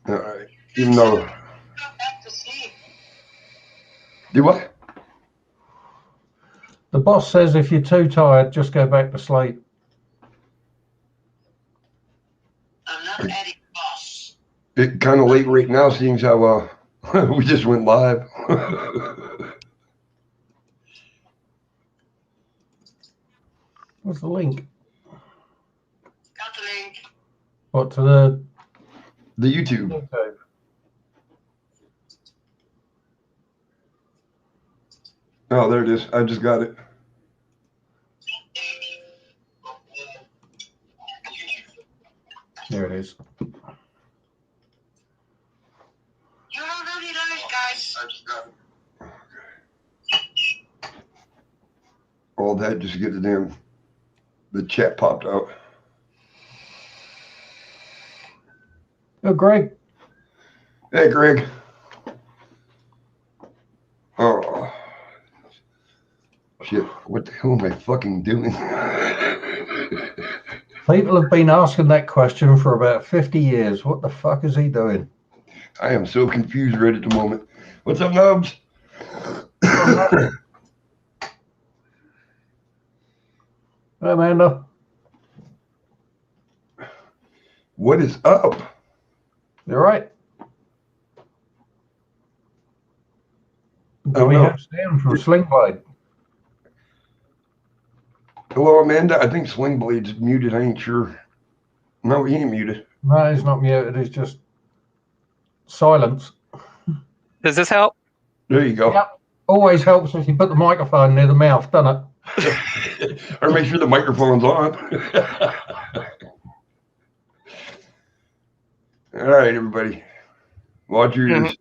All right. Even though. Do what? The boss says if you're too tired, just go back to sleep. I'm not Eddie Boss. It's kind of late right now, seeing how we just went live. What's the link? Got the link. What, to the YouTube. YouTube? Oh, there it is. I just got it. There it is. You don't really know, guys. I just got it. Okay. All that just to get the chat popped out. Oh, Greg. Hey, Greg. Oh, shit. What the hell am I fucking doing? People have been asking that question for about 50 years. What the fuck is he doing? I am so confused right at the moment. What's up, Nubs? Hey, Amanda. What is up? You all right? Oh, We no. have Stan from Slingblade. Hello, Amanda. I think Slingblade's muted. I ain't sure. No, he ain't muted. No, he's not muted. He's just silence. Does this help? There you go. Yep. Always helps if you put the microphone near the mouth, doesn't it? Or make sure the microphone's on. All right, everybody. Watch your ears.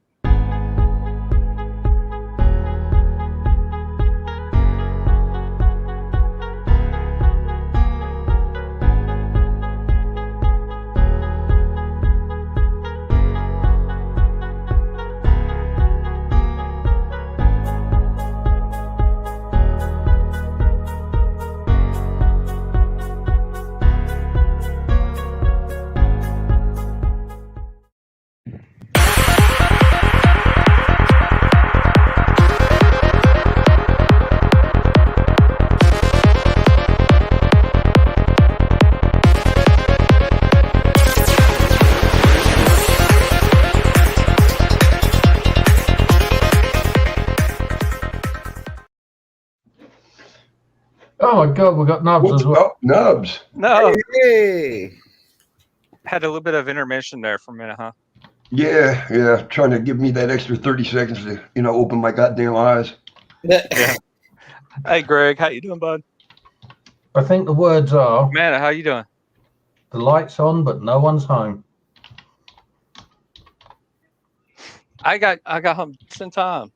Oh my God, we got Nubs as well. Oh, Nubs. No. Hey. Had a little bit of intermission there for a minute, huh? Yeah. Trying to give me that extra 30 seconds to, open my goddamn eyes. Yeah. Hey, Greg, how you doing, bud? I think the words are, Amanda, how you doing? the light's on, but no one's home. I got home just in time.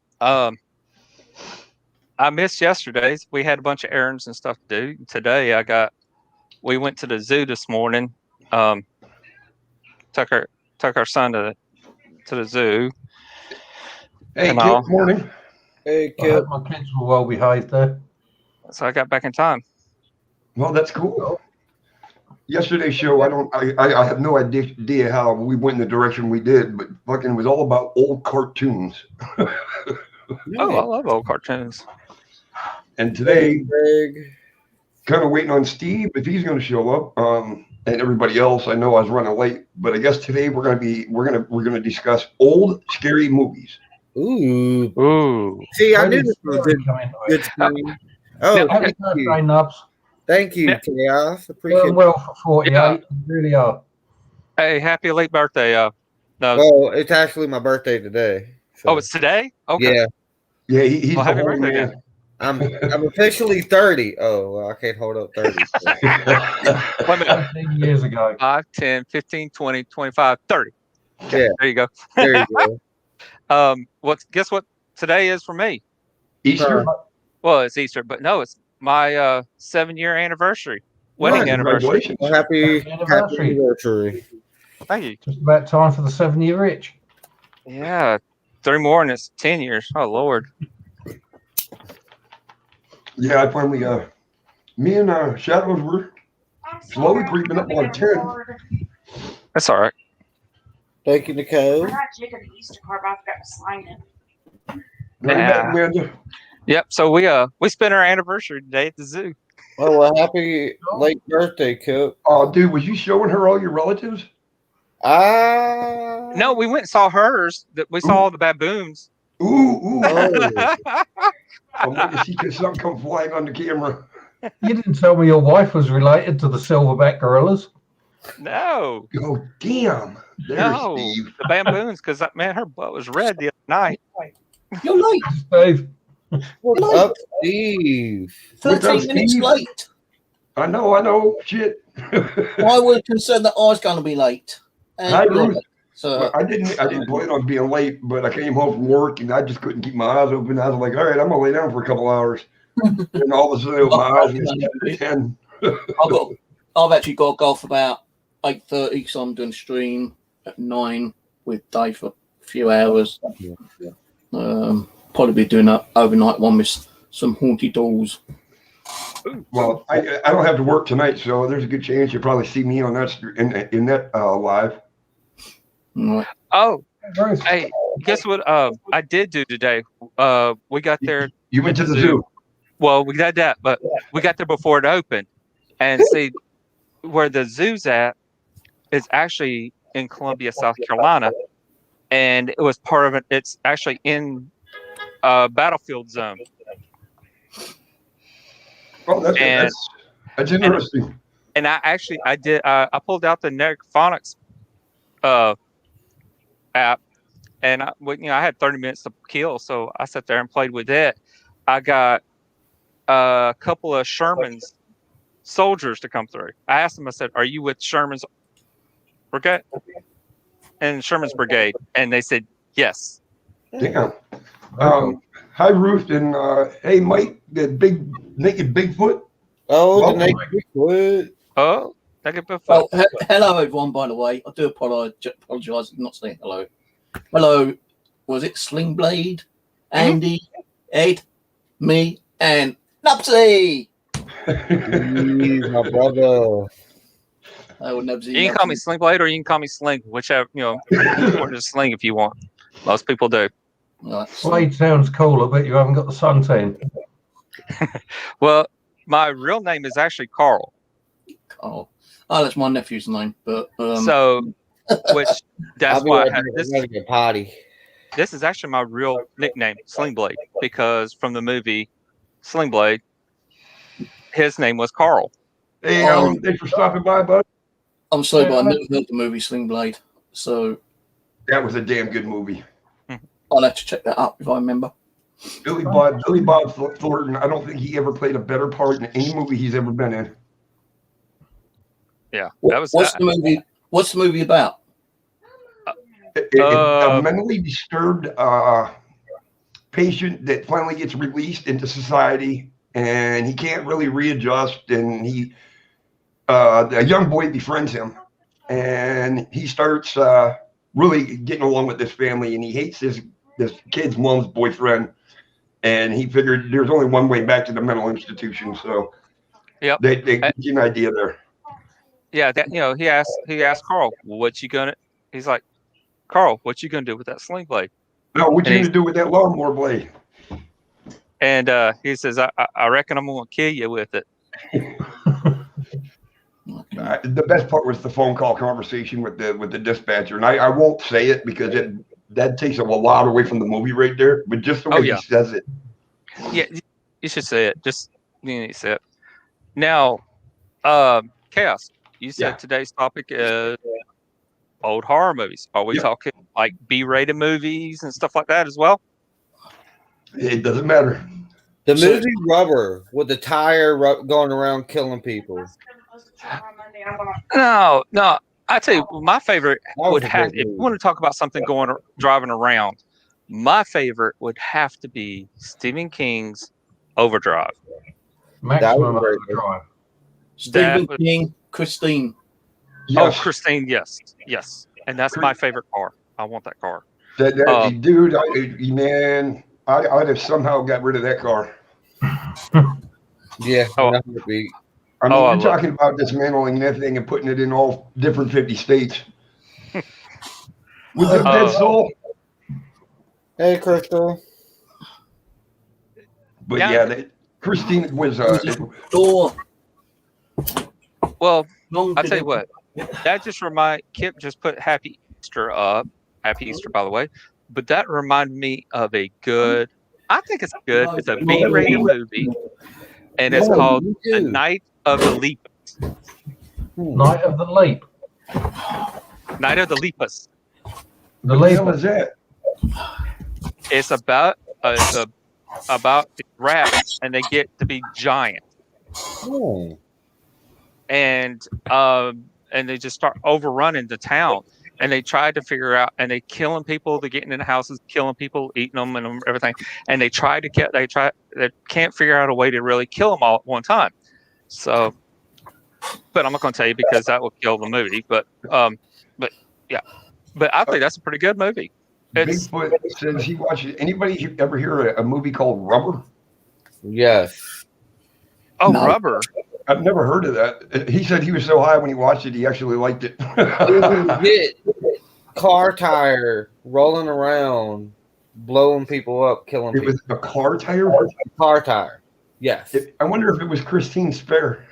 I missed yesterday's. We had a bunch of errands and stuff to do. Today we went to the zoo this morning. Took our son to the zoo. Hey, And good morning. Hey, I kid. hope my kids were well behaved there. So I got back in time. Well, that's cool. Yesterday's show, I have no idea how we went in the direction we did, but fucking it was all about old cartoons. Oh, I love old cartoons. And today, Greg. kind of waiting on Steve if he's going to show up, and everybody else. I know I was running late, but I guess today we're gonna discuss old scary movies. Ooh. Ooh. See, I Where knew did this was a Story good, come into it? good screen. Oh, Yeah, Happy thank birthday, you. Nubs. Thank you, Yeah. Chaos. Doing Appreciate it. well for 48. Yeah. You really are. Hey, happy late birthday. No. Well, it's actually my birthday today. So. Oh, it's today? Okay. Yeah. Yeah, he's Well, the happy whole birthday man. again. I'm officially 30. Oh, well, I can't hold up 30. Wait a minute. 15 years ago. 5, 10, 15, 20, 25, 30. Okay, Yeah. there you go. There you go. Guess what today is for me? Easter. Well, it's Easter, but no, it's my 7-year anniversary, wedding Nice. anniversary. Congratulations. Well, happy Anniversary. anniversary. Thank you. Just about time for the 7-year itch. Yeah, 3 more and it's 10 years. Oh Lord. Yeah, I finally, me and Shadows were slowly creeping up on 10. That's all right. Thank you, Nicole. I got chicken at Easter carb. I forgot to sign it. Right back, Amanda. Yep. So we spent our anniversary today at the zoo. Oh, well, happy late birthday, Cook. Oh, dude, was you showing her all your relatives? No, we went and saw hers. That we saw all the baboons. Ooh. Oh. I'm waiting to see something come flying on the camera. You didn't tell me your wife was related to the silverback gorillas. No, Oh, damn. There's no, Steve. the baboons. Because man, her butt was red the other night. You're late. Dave, What's Hello. up, Steve? What's up, 13 minutes Steve? late. I know. Shit. I was concerned that I was going to be late. And Hi, you're Ruth. late. So I didn't plan on being late, but I came home from work and I just couldn't keep my eyes open. I was like, all right, I'm gonna lay down for a couple hours. And all of a sudden, my eyes were 10. I've actually got to go off about 8:30, so I'm doing a stream at 9 with Dave for a few hours. Probably be doing an overnight one with some haunted dolls. Well, I don't have to work tonight, so there's a good chance you'll probably see me on that in that live. Right. Oh, Ruth, hey, guess what? I did do today. We got there. You went to the zoo. Well, we got that, but we got there before it opened. And see, where the zoo's at is actually in Columbia, South Carolina, and it was part of it. It's actually in a battlefield zone. Oh, that's interesting. And I did. I pulled out the Necrophonics app, and I had 30 minutes to kill, so I sat there and played with it. I got a couple of Sherman's soldiers to come through. I asked them. I said, "Are you with Sherman's brigade?" And Sherman's brigade, and they said yes. Damn. Hi, Ruth, and hey, Mike, the big naked Bigfoot. Oh, Welcome, the naked Bigfoot. Oh, that could be Well, fun. hello, everyone, by the way. I do apologise for not saying hello. Hello, was it Sling Blade, Andy, Ed, me, and Nubsy? He's my brother. Oh, Nubsy. You can call me Sling Blade or you can call me Sling, whichever, or just Sling if you want. Most people do. Right, Slade sounds cooler, but you haven't got the suntan. Well, my real name is actually Carl. Oh, that's my nephew's name. But So, which that's I'll be why right I had back. this. I'm gonna get potty. This is actually my real nickname, Sling Blade, because from the movie Sling Blade, his name was Carl. Hey, thanks for stopping by, bud. I'm sorry, but I never heard the movie Sling Blade, so That was a damn good movie. I'll have to check that up if I remember. Billy Bob Thornton. I don't think he ever played a better part in any movie he's ever been in. Yeah, What- that was what's that. the movie? What's the movie about? A mentally disturbed patient that finally gets released into society, and he can't really readjust, and a young boy befriends him, and he starts really getting along with this family, and he hates this kid's mom's boyfriend, and he figured there's only one way back to the mental institution. So Yep. they get you an idea there. Yeah, that he asked Carl, "What you gonna?" He's like, "Carl, what you gonna do with that Sling Blade?" No, what you And gonna do with that lawnmower blade? And he says, I reckon I'm gonna kill you with it." The best part was the phone call conversation with the dispatcher, and I won't say it because that takes a lot away from the movie right there. But just the way yeah. he says it, Yeah, you should say it. Just you need to say it. Now, Chaos. You said Yeah. today's topic is old horror movies. Are we Yeah. talking like B-rated movies and stuff like that as well? it doesn't matter. The So- movie Rubber with the tire going around killing people. No. I tell you, my favorite was would a have. good If you movie. want to talk about something driving around, my favorite would have to be Stephen King's Overdrive. Maximum very Overdrive. Stephen was- King, Christine. Yes, Oh, Christine, yes, and that's my favorite car. I want that car. dude, man, I'd have somehow got rid of that car. Yeah, Oh. that would be. I mean, Oh, I you're love talking about dismantling that thing and putting it in all different 50 states. Was it Dead Soul? Hey, Crystal. But Yeah. yeah, Christine was Door. Well, Long I'll tell you what. That just Kip just put Happy Easter up. Happy Easter, by the way. But that reminded me of a good. I think it's good. It's a B-rated movie, and it's No, called you The do. Night of the Leap. Night of the Leap. Night of the Leapus. The what the hell Leap. is that? It's about the rats, and they get to be giant, Oh. and they just start overrunning the town. And they tried to figure out, and they killing people. They're getting in the houses, killing people, eating them, and everything. And they can't figure out a way to really kill them all at one time. So, but I'm not going to tell you because that will kill the movie. But yeah, but I think that's a pretty good movie. It's Bigfoot says he watches. Anybody ever hear a movie called Rubber? Yes. No. Rubber. I've never heard of that. He said he was so high when he watched it, he actually liked it. It was legit. Car tire rolling around, blowing people up, killing It people. was a car tire. Car tire. Yes. I wonder if it was Christine Spare.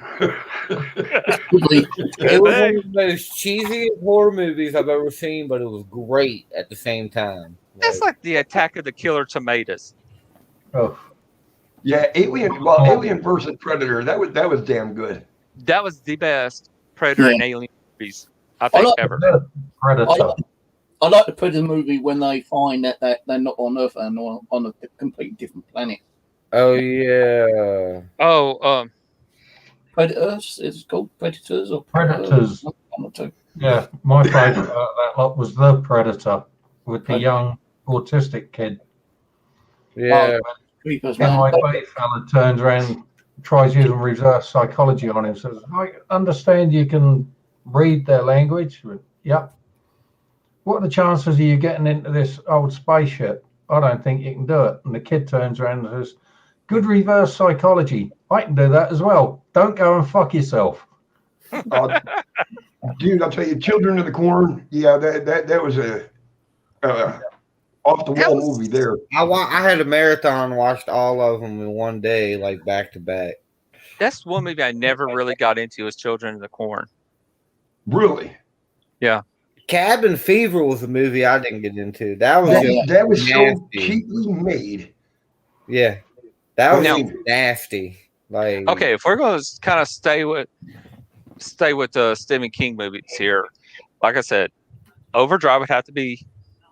It was one of the most cheesiest horror movies I've ever seen, but it was great at the same time. That's like the Attack of the Killer Tomatoes. Oh, Yeah, Alien versus Predator. That was damn good. That was the best Predator and Alien movies I think like- ever. Predator. I like the Predator movie when they find that they're not on Earth and on a completely different planet. Oh yeah. Oh, Predators? It's called Predators or Predators. One or two. Yeah, my favourite out of that lot was The Predator with the young autistic kid. Yeah. Creepers, And man. my buddy fella turns around, tries using reverse psychology on him. Says, "I understand you can read their language." Yep. What are the chances of you getting into this old spaceship? I don't think you can do it. And the kid turns around and says, "Good reverse psychology. I can do that as well. Don't go and fuck yourself." Dude, I'll tell you, Children of the Corn. Yeah, that was a off the wall movie there. I had a marathon, watched all of them in one day, like back to back. that's one movie I never really got into was Children of the Corn. Really, Cabin Fever was a movie I didn't get into. That was just that was so nasty. cheaply made. Yeah. That was Now- just nasty. Like Okay, if we're going to kind of stay with the Stephen King movies here, like I said, Overdrive would have to be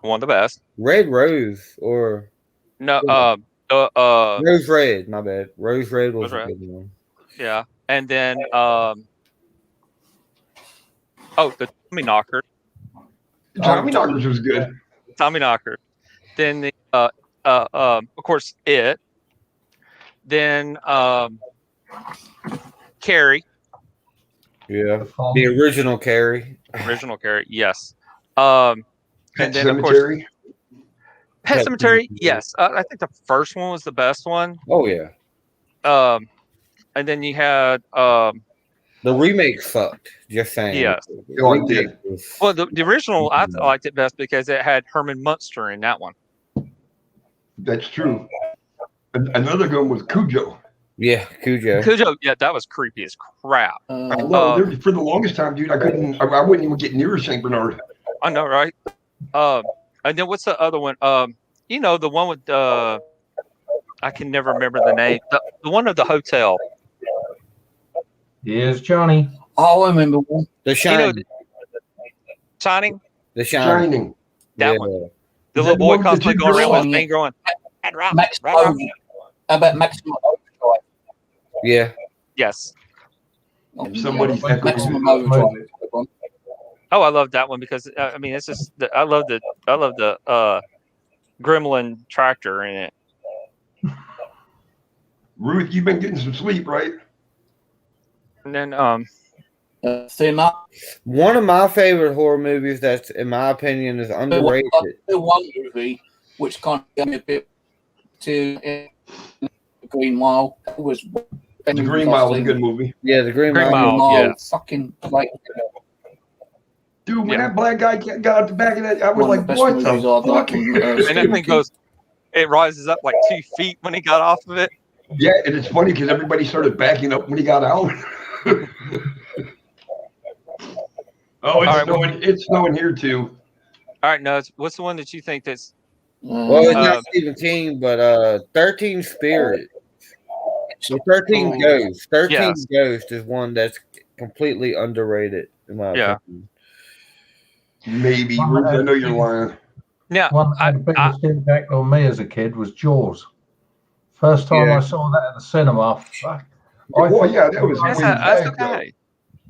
one of the best. Red Rose or No, Rose Red, my bad. Rose Red was Rose a Red. good one. yeah, and then the Tommy Knocker. Tommy Knockers was good. Tommy Knocker. Then the of course It. Then Carrie, Yeah. The original Carrie. original Carrie, yes. And Pet then of course Cemetery. Pet Pet Cemetery, Sematary. yes. I think the first one was the best one. Oh yeah. And then you had The remake sucked. Just saying. Yes. The Oh, it remake did. was- well the original I liked it best because it had Herman Munster in that one. That's true. Another good one was Cujo. Yeah, Cujo. Cujo, yeah, that was creepy as crap. I Uh, love for the longest time, dude. I wouldn't even get near Saint Bernard. I know, right? And then what's the other one? The one with I can never remember the name. The one of the hotel. Here's Johnny. I remember one. The Shining. Shining. The Shining. Shining. That Yeah. one. The Is little that the boy one with the constantly two going around with girls? his thing going. Max Right. Over. How about Maximum Overdrive? Yeah. Yes. Somebody's Yeah, echoing. Maximum Overdrive. Oh, I love that one because I mean it's just I love the Gremlin tractor in it. Ruth, you've been getting some sleep, right? And then Thinner. One of my favorite horror movies that's in my opinion is underrated. The one movie which kind of gave me a bit to Green Mile was The Green Mile was a good movie. Yeah, the Green Green Mile. Mile. yeah. Fucking like Dude, when Yeah. that black guy got out the back of that, I was One of like, the best what movies the I've fuck? done. And that thing goes, it rises up like 2 feet when he got off of it. Yeah, and it's funny because everybody started backing up when he got out. Oh, it's All right, snowing. It's snowing here too. All right, Nuts, what's the one that you think that's Well, it's Uh, not Stephen King, but 13 Spirit. So 13 Ooh, Ghosts. 13 yes. Ghosts is one that's completely underrated, in my Yeah. opinion. Maybe. Rubes, I know you're lying. now? One that had the biggest impact on me as a kid was Jaws. First time Yeah. I saw that at the cinema, fuck. Well, yeah, that was That's, way that's back, though. okay.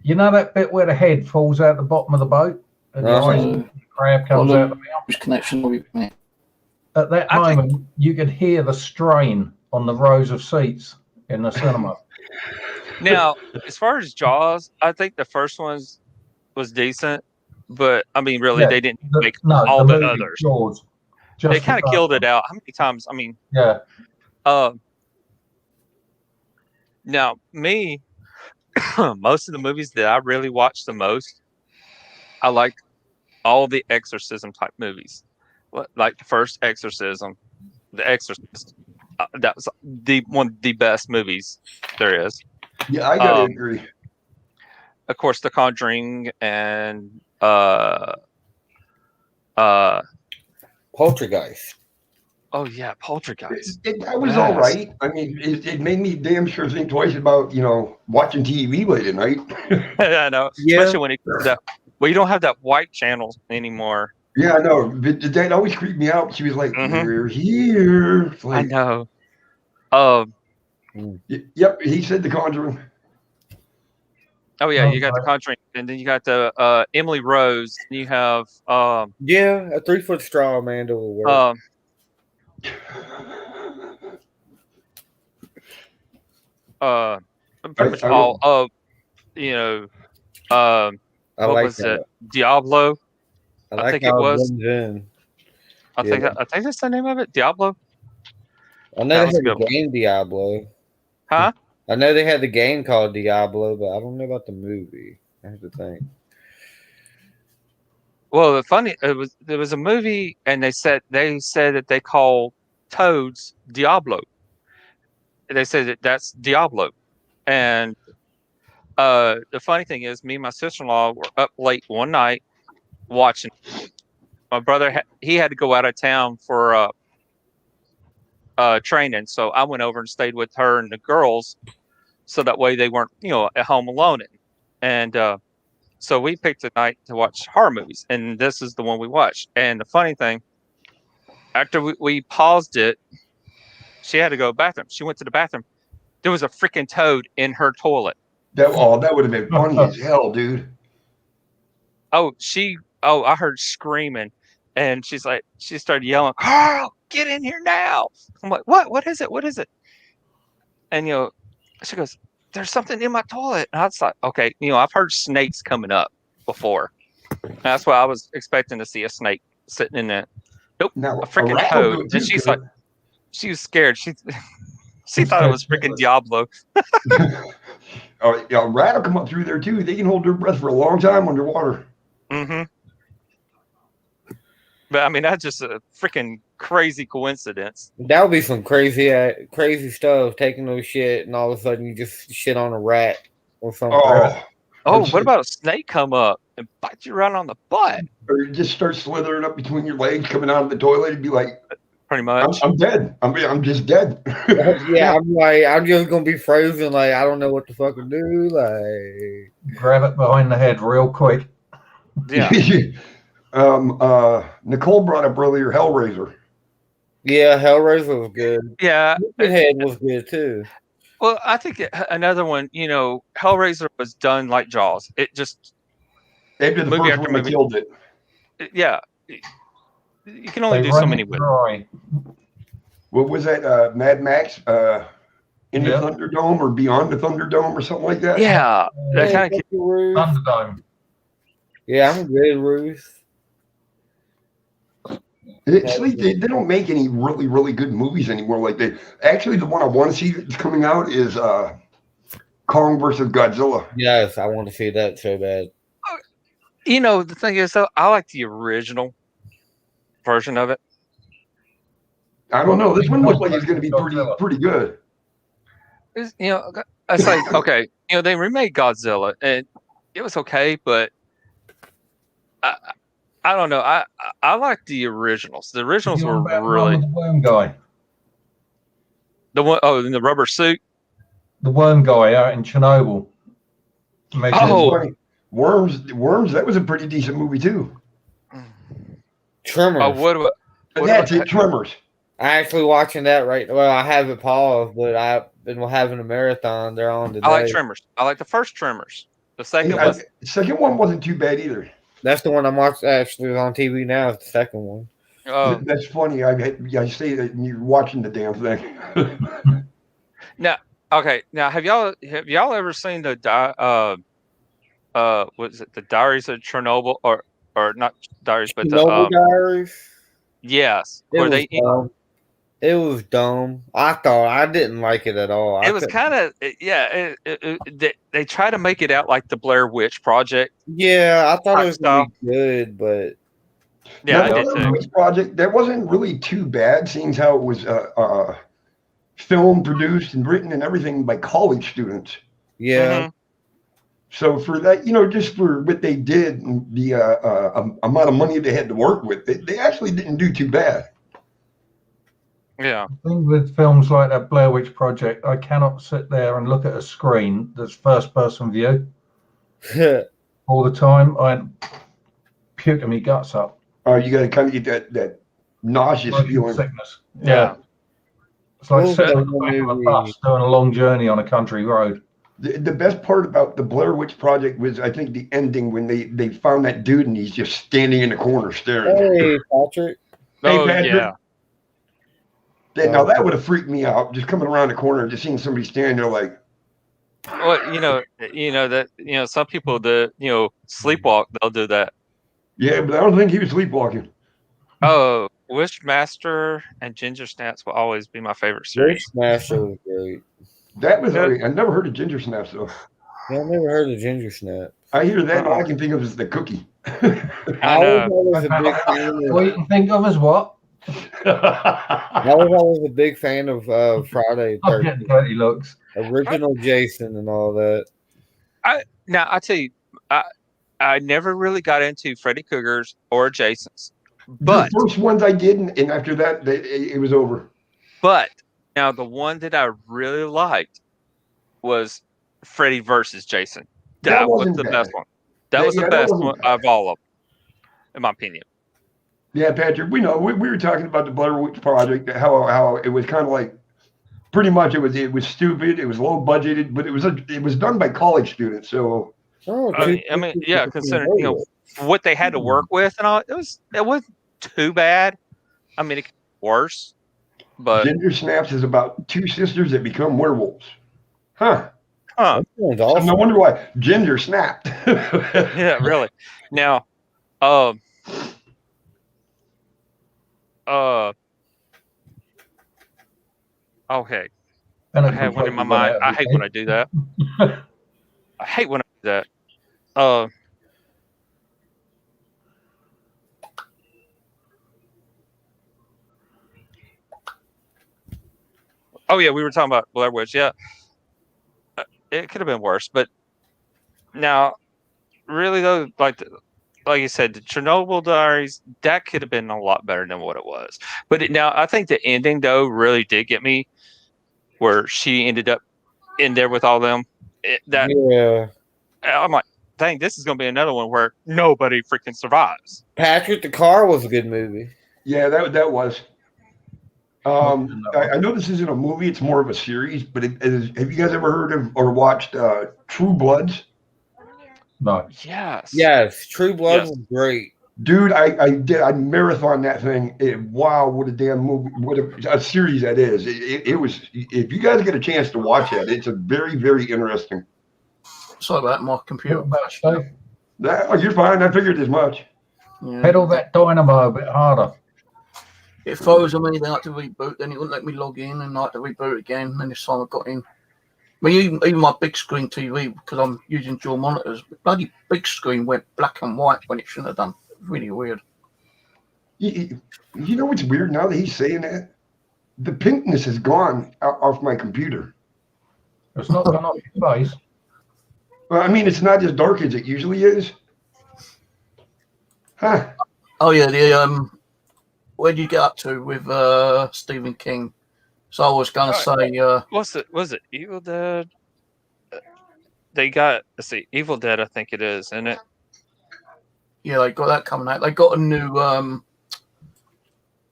You know that bit where the head falls out the bottom of the boat and the Uh-huh. ice crab comes out the mouth? Which connection will we make? At that I think- moment, you could hear the strain on the rows of seats in the cinema. Now, as far as Jaws, I think the first one was decent, but I mean, really, Yeah, they didn't The- make no, all the movie, others. Jaws. They Just kind the of killed first it out. How many times? I mean, one. Yeah. now me, most of the movies that I really watch the most, I like all the exorcism type movies, like the first Exorcism, The Exorcist. That was one of the best movies there is. Yeah, I gotta Um, agree. Of course, The Conjuring and Poltergeist. oh yeah, Poltergeist. That was Yes. all right. I mean, it made me damn sure think twice about, watching TV late at night. I know, Yeah. especially when it that. Well, you don't have that white channel anymore. Yeah, I know. But that always creeped me out. She was like, Mhm. "We're here." It's I like, know. Yep, he said The Conjuring. Oh yeah, Oh, you got The right. Conjuring, and then you got the Emily Rose. And you have Yeah, a 3-foot straw, Amanda will work. Pretty much I all of I what like was that. it? Diablo. I I like think how it was. blends in. I think Yeah. that's the name of it. Diablo. I know That they was a had the good one. game Diablo. Huh? I know they had the game called Diablo, but I don't know about the movie. I have to think. Well, there was a movie, and they said that they call toads Diablo. They said that that's Diablo, and the funny thing is, me and my sister-in-law were up late one night watching. My brother he had to go out of town for training, so I went over and stayed with her and the girls, so that way they weren't at home alone. And so we picked a night to watch horror movies, and this is the one we watched. And the funny thing, after we paused it, she had to go to the bathroom. She went to the bathroom. There was a freaking toad in her toilet. That would have been funny as hell, dude. Oh, I heard screaming, and she started yelling, "Carl, get in here now!" I'm like, "What? What is it? What is it?" And she goes, "There's something in my toilet." And I was like, "Okay, I've heard snakes coming up before. And that's why I was expecting to see a snake sitting in it. Nope, Now, a freaking rat toad." will go And she's too, like, she was scared. She thought it was freaking Diablo. Oh, yeah, a rat will come up through there too. They can hold their breath for a long time underwater. Mm-hmm. But I mean, that's just a freaking crazy coincidence. That would be some crazy stuff. Taking those shit, and all of a sudden you just shit on a rat or something. Oh, Oh, That's what it. about a snake come up and bite you right on the butt? or you just start slithering up between your legs, coming out of the toilet, and be like, Pretty much. I'm dead. I'm just dead. Yeah, I'm like, I'm just gonna be frozen. Like, I don't know what the fuck to do. Like, Grab it behind the head real quick. Yeah. Nicole brought up earlier Hellraiser. yeah, Hellraiser was good. Yeah. Head was good too. Well, I think another one, Hellraiser was done like Jaws. It just, After the Movie first after one, they movie. killed it. yeah. You can only They do so run many it with it. dry. What was that? Mad Max? In the Yeah. Thunderdome or Beyond the Thunderdome or something like that? Yeah. That Hey, kind of thank you, Ruth. Thunderdome. Yeah, I'm good, Ruth. It's like they don't make any really, really good movies anymore. Like actually, the one I want to see that's coming out is Kong versus Godzilla. Yes, I want to see that so bad. You know, the thing is, though, I like the original version of it. I don't know. This one looks like it's going to be pretty good. You know, it's like, okay, you know, they remade Godzilla, and it was okay, but I don't know. I like the originals. The originals were really the worm guy. the one. Oh, in the rubber suit. The worm guy out in Chernobyl. Oh. Worms. That was a pretty decent movie too. Tremors. Oh, what about? That's it. Tremors. I actually watching that right. Well, I have it paused, but I've been having a marathon. They're on today. I like Tremors. I like the first Tremors. The second one. The second one wasn't too bad either. That's the one I'm watching. Actually, on TV now. It's the second one. That's funny. I say that and you're watching the damn thing. Okay. Now, have y'all ever seen the was it the Diaries of Chernobyl or not Diaries, but Chernobyl Diaries? Yes, It was dumb. I didn't like it at all. It was kind of they try to make it out like the Blair Witch Project. Yeah, I thought it was gonna be good, but yeah, I did too. Project that wasn't really too bad, seeing how it was filmed, produced, and written and everything by college students. Yeah. Mm-hmm. So for that, just for what they did and the amount of money they had to work with, they actually didn't do too bad. Yeah. The thing with films like that Blair Witch Project, I cannot sit there and look at a screen that's first-person view all the time. I'm puking my guts up. You got to kind of get that nauseous feeling. Sickness. Yeah. It's like sitting on the back of a bus doing a long journey on a country road. The best part about the Blair Witch Project was, I think, the ending when they found that dude and he's just standing in the corner staring. Hey, Patrick. Oh, Hey, Patrick. yeah. Now that would have freaked me out, just coming around the corner and just seeing somebody standing there like. Well, some people that sleepwalk, they'll do that. Yeah, but I don't think he was sleepwalking. Oh, Wishmaster and Ginger Snaps will always be my favorite series. Wishmaster was great. That was I never heard of Ginger Snaps though. Yeah, I never heard of Ginger Snap. I hear that, and all I can think of is the cookie. I know. All you can think of is what? I was always a big fan of Friday I'm getting dirty looks. Original Jason and all that. I tell you, I never really got into Freddy Krueger's or Jason's, but the first ones I did, and after that, it was over. But now the one that I really liked was Freddy versus Jason. That was the best one. That was the best one of all of them, in my opinion. Yeah, Patrick, we know. We were talking about the Blair Witch Project, how it was kind of like, pretty much it was stupid, it was low budgeted, but it was done by college students. So, considering what they had to work with and all, it wasn't too bad. I mean, it could be worse, but Ginger Snaps is about two sisters that become werewolves. Huh. Awesome. No wonder why Ginger snapped. Yeah, really. Now, okay. I have one in my mind. I hate when I do that. I hate when I do that. Oh yeah, we were talking about Blair Witch. Yeah, it could have been worse, but now, really though, like you said, the Chernobyl Diaries, that could have been a lot better than what it was. But now I think the ending though really did get me, where she ended up in there with all them. I'm like, dang, this is gonna be another one where nobody freaking survives. Patrick the Car was a good movie. Yeah, that was. I know this isn't a movie; it's more of a series. But have you guys ever heard of or watched True Bloods? No. Yes. True Blood was great. Dude, I marathon that thing. Wow, what a damn movie! What a series that is. It was. If you guys get a chance to watch that, it's a very, very interesting. Sorry about my computer. You're fine. I figured as much. Yeah. Pedal that dynamo a bit harder. It froze on me. Then I had to reboot. Then it wouldn't let me log in, and I had to reboot again. And this time I got in. I mean, even my big screen TV, because I'm using dual monitors, the bloody big screen went black and white when it shouldn't have done. Really weird. You know what's weird now that he's saying that? The pinkness is gone off my computer. It's not gone off your face. Well, I mean, it's not as dark as it usually is. Huh. Oh yeah, where do you get up to with Stephen King? So I was gonna say, Was it Evil Dead? They got, let's see, Evil Dead, I think it is, isn't it? yeah, they got that coming out. They got a new.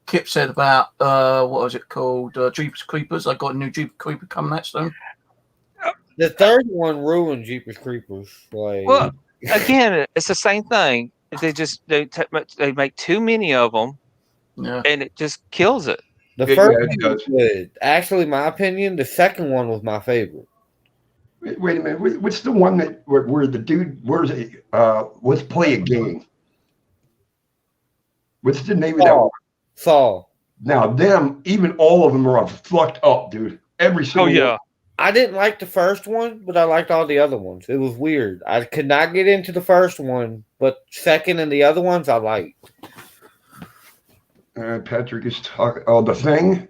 Kip said about what was it called? Jeepers Creepers. They got a new Jeepers Creeper coming out soon. The third one ruined Jeepers Creepers. Like, Well, again, it's the same thing. They make too many of them, Yeah, and it just kills it. the Yeah, first it one was does. good. Actually, my opinion, the second one was my favorite. Wait a minute. What's the one that where the dude? Where's it? Let's play a game. What's the name of that one? Saw. Now, even all of them are fucked up, dude. Every single Oh yeah, one. I didn't like the first one, but I liked all the other ones. It was weird. I could not get into the first one, but second and the other ones I liked. Patrick is talking. Oh, The Thing.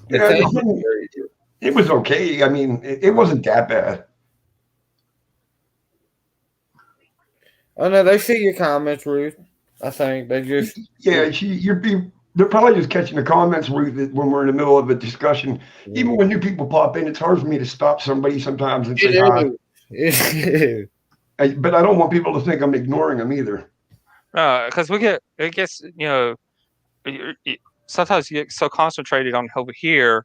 The Yeah, Thing The Thing, was very good. it was okay. I mean, it wasn't that bad. Oh no, they see your comments, Ruth. I think they just Yeah, they're probably just catching the comments, Ruth, when we're in the middle of a discussion. Even when new people pop in, it's hard for me to stop somebody sometimes and say hi. It is. But I don't want people to think I'm ignoring them either. because I guess sometimes you get so concentrated on over here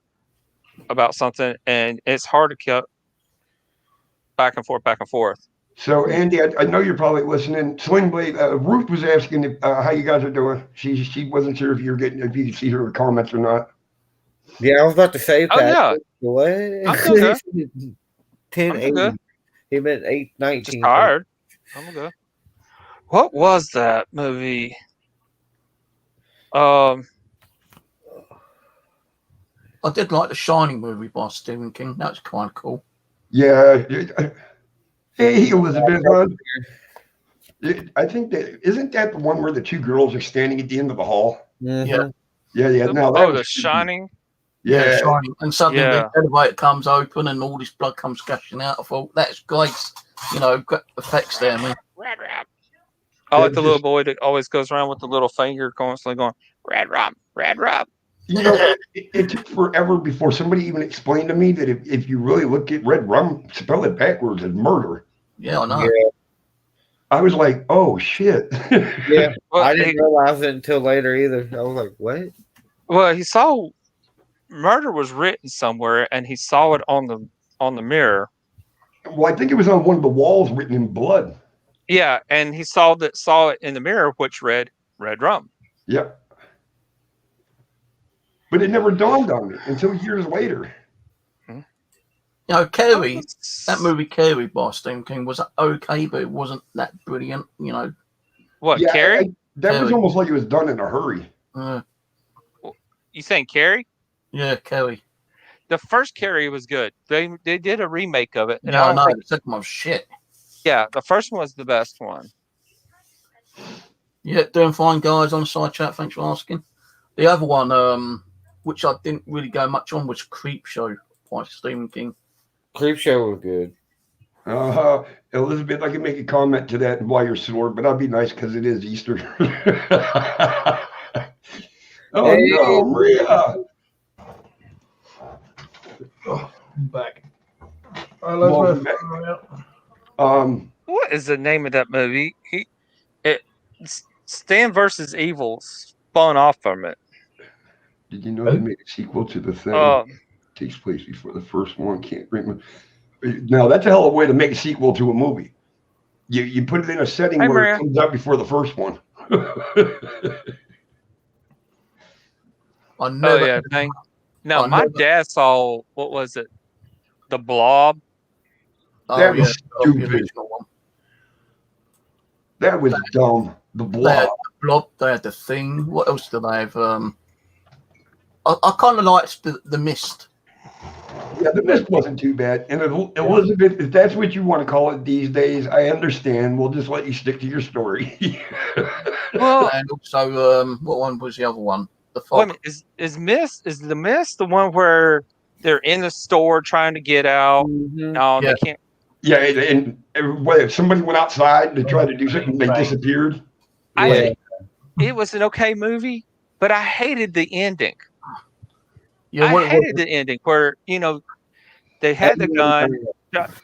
about something, and it's hard to keep back and forth. So, Andy, I know you're probably listening. Sling Blade, Ruth was asking how you guys are doing. She wasn't sure if you could see her comments or not. Yeah, I was about to say Oh, yeah. What? I'm doing good. 10, I'm 8. good. He meant 8, 19. Just tired. I'm good. What was that movie? I did like the Shining movie by Stephen King. That was kind of cool. Yeah. Hey, Elizabeth. I think isn't that the one where the two girls are standing at the end of the hall? Mhm. Yeah. Now that Oh, was The Shining. Yeah. Shining. And suddenly Yeah. the elevator comes open and all this blood comes gushing out. I thought that's great. Great effects there, man. I like the little boy that always goes around with the little finger constantly going, Red Rob, Red Rob. You know, it took forever before somebody even explained to me that if you really look at red rum, spell it backwards as murder. Yeah, I know. Yeah. I was like, oh shit. Yeah. Well, I didn't realize it until later either. I was like, what? Well, he saw murder was written somewhere, and he saw it on the mirror. Well, I think it was on one of the walls written in blood. Yeah, and he saw it in the mirror, which read Red Rum. Yep. But it never dawned on me until years later. Carrie, that movie Carrie by Stephen King was okay, but it wasn't that brilliant, What, Yeah, Carrie? That was Carrie. almost like it was done in a hurry. You saying Carrie? Yeah, Carrie. The first Carrie was good. They did a remake of it, and Yeah, I I don't know. think, The second one was shit. yeah, the first one was the best one. Yeah, doing fine, guys, on the side chat. Thanks for asking. The other one, which I didn't really go much on, was Creep Show by Stephen King. Creep Show was good. Elizabeth, I can make a comment to that while you're sore, but I'll be nice because it is Easter. Oh, Hey. no, Maria. Oh, I'm back. Welcome Elizabeth. What is the name of that movie? Stan versus Evil spun off from it. Did you know they made a sequel to The Thing? Takes place before the first one. Can't remember. Now, that's a hell of a way to make a sequel to a movie. You put it in a setting Hey, where Maria. it comes out before the first one. I never. Oh yeah, thing. No, I my never- dad saw, what was it? The Blob. Oh, That yeah, was the stupid. original one. That was dumb. The They had Blob. the Blob. They had the Thing. What else did they have? I kind of liked the Mist. Yeah, the mist wasn't too bad. And Elizabeth, if that's what you want to call it these days, I understand. We'll just let you stick to your story. Well, And also, what one was the other one? The wait a fog. minute, is the mist the one where they're in the store trying to get out? Mhm. No, Yeah. they can't. Yeah, and what, if somebody went outside to try to do something, they disappeared. Yeah. It was an okay movie, but I hated the ending. Yeah, I what it hated was. the ending where they had the gun,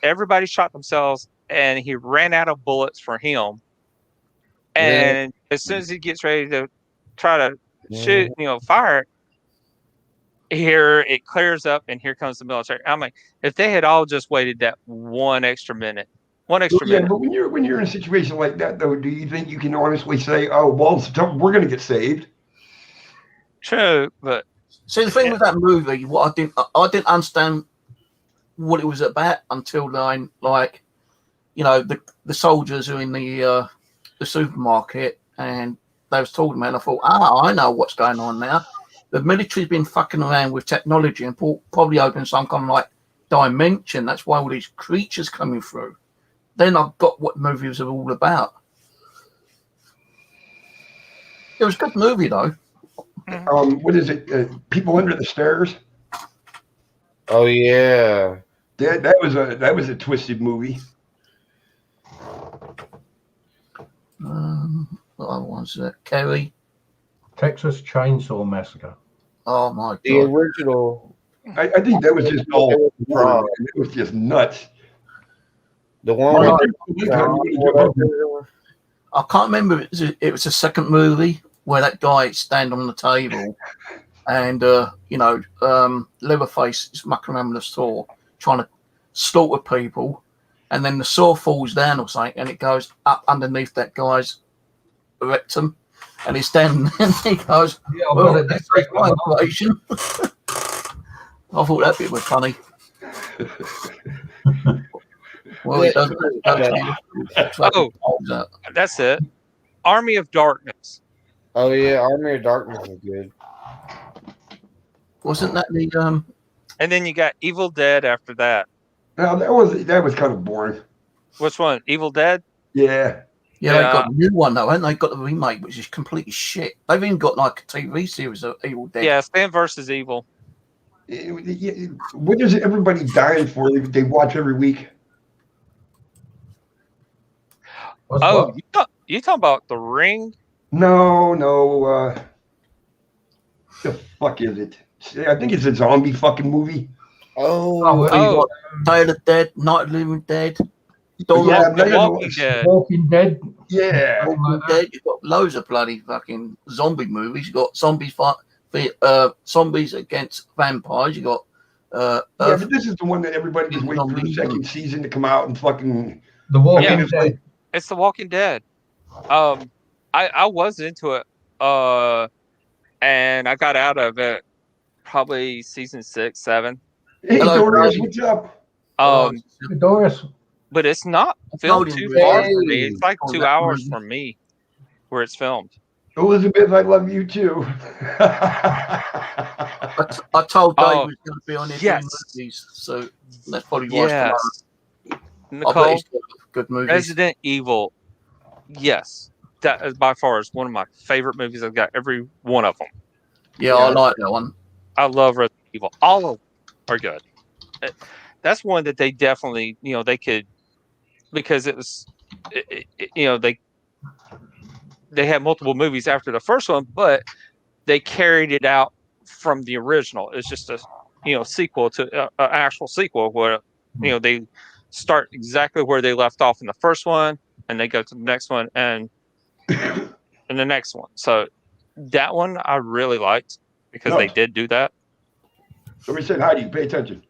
everybody shot themselves, and he ran out of bullets for him. And as soon as he gets ready to try to shoot, fire it, here it clears up, and here comes the military. I'm like, if they had all just waited that one extra minute, Yeah, but when you're in a situation like that, though, do you think you can honestly say, "Oh, well, we're going to get saved"? True, but See, the thing with that movie, what I didn't understand what it was about until then. Like, the soldiers are in the supermarket, and they was talking about it, and I thought, I know what's going on now. The military's been fucking around with technology and probably opened some kind of like dimension. That's why all these creatures coming through. Then I got what movies are all about. It was a good movie though. What is it? People Under the Stairs. Oh yeah. That was a twisted movie. What other ones? Kerry. Texas Chainsaw Massacre. Oh my The god. original. I think that was just all. Wrong. It was just nuts. The one with I can't remember. It was the second movie where that guy stand on the table, and Leatherface is mucking around with the saw, trying to slaughter people, and then the saw falls down or something, and it goes up underneath that guy's rectum, and he's standing there, and he goes, Yeah, "Well, but that's my operation." I thought that bit was funny. Well, he does. Oh, that's it. Army of Darkness. Oh yeah, Army of Darkness was good. Wasn't that the And then you got Evil Dead after that. Now that was kind of boring. Which one? Evil Dead? Yeah. Yeah, they've got a new one though, haven't they? Got the remake, which is completely shit. They've even got like a TV series of Evil Dead. Yeah, Stan versus Evil. What is everybody dying for? They watch every week. Oh, you talking about The Ring? No. The fuck is it? I think it's a zombie fucking movie. Oh, Day of the Dead, Night of the Living Dead. Walking Dead. Walking Dead. Yeah. Walking Dead. You've got loads of bloody fucking zombie movies. You've got zombies zombies against vampires. You got Yeah, but this is the one that everybody was waiting for the second season to come out and fucking. The Walking Yeah. Dead. It's The Walking Dead. I was into it, and I got out of it probably season 6, 7. Hey, Hello, Doris, Brody. what's up? Doris. But it's not filmed too far for me. It's like 2 hours from me where it's filmed. Elizabeth, I love you too. I told Dave he was going to be on his movies, so that's probably why. Yes. I bet Nicole, he's got good movies. Resident Evil. Yes. That is by far is one of my favorite movies. I've got every one of them. Yeah, I like that one. I love Resident Evil. All of them are good. That's one that they definitely, they could, because it was, they had multiple movies after the first one, but they carried it out from the original. It's just a, sequel to an actual sequel where, they start exactly where they left off in the first one, and they go to the next one and the next one. So that one I really liked because they did do that. Somebody said hi to you. Pay attention.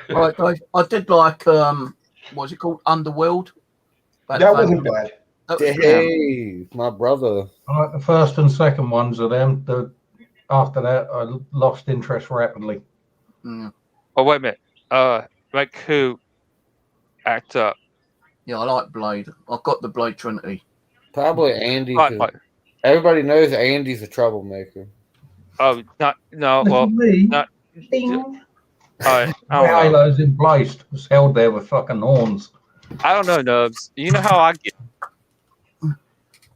Right, Dave. I did like what's it called? Underworld. That wasn't bad. Dave, my brother. I like the first and second ones of them. After that, I lost interest rapidly. Mm. Oh, wait a minute. Like who act up? Yeah, I like Blade. I've got the Blade Trinity. Probably Andy. Like, Everybody knows Andy's a troublemaker. oh, no. Well, Me. not. Ding. I don't The know. halo's in place. It's held there with fucking horns. I don't know, Nubs. You know how I get.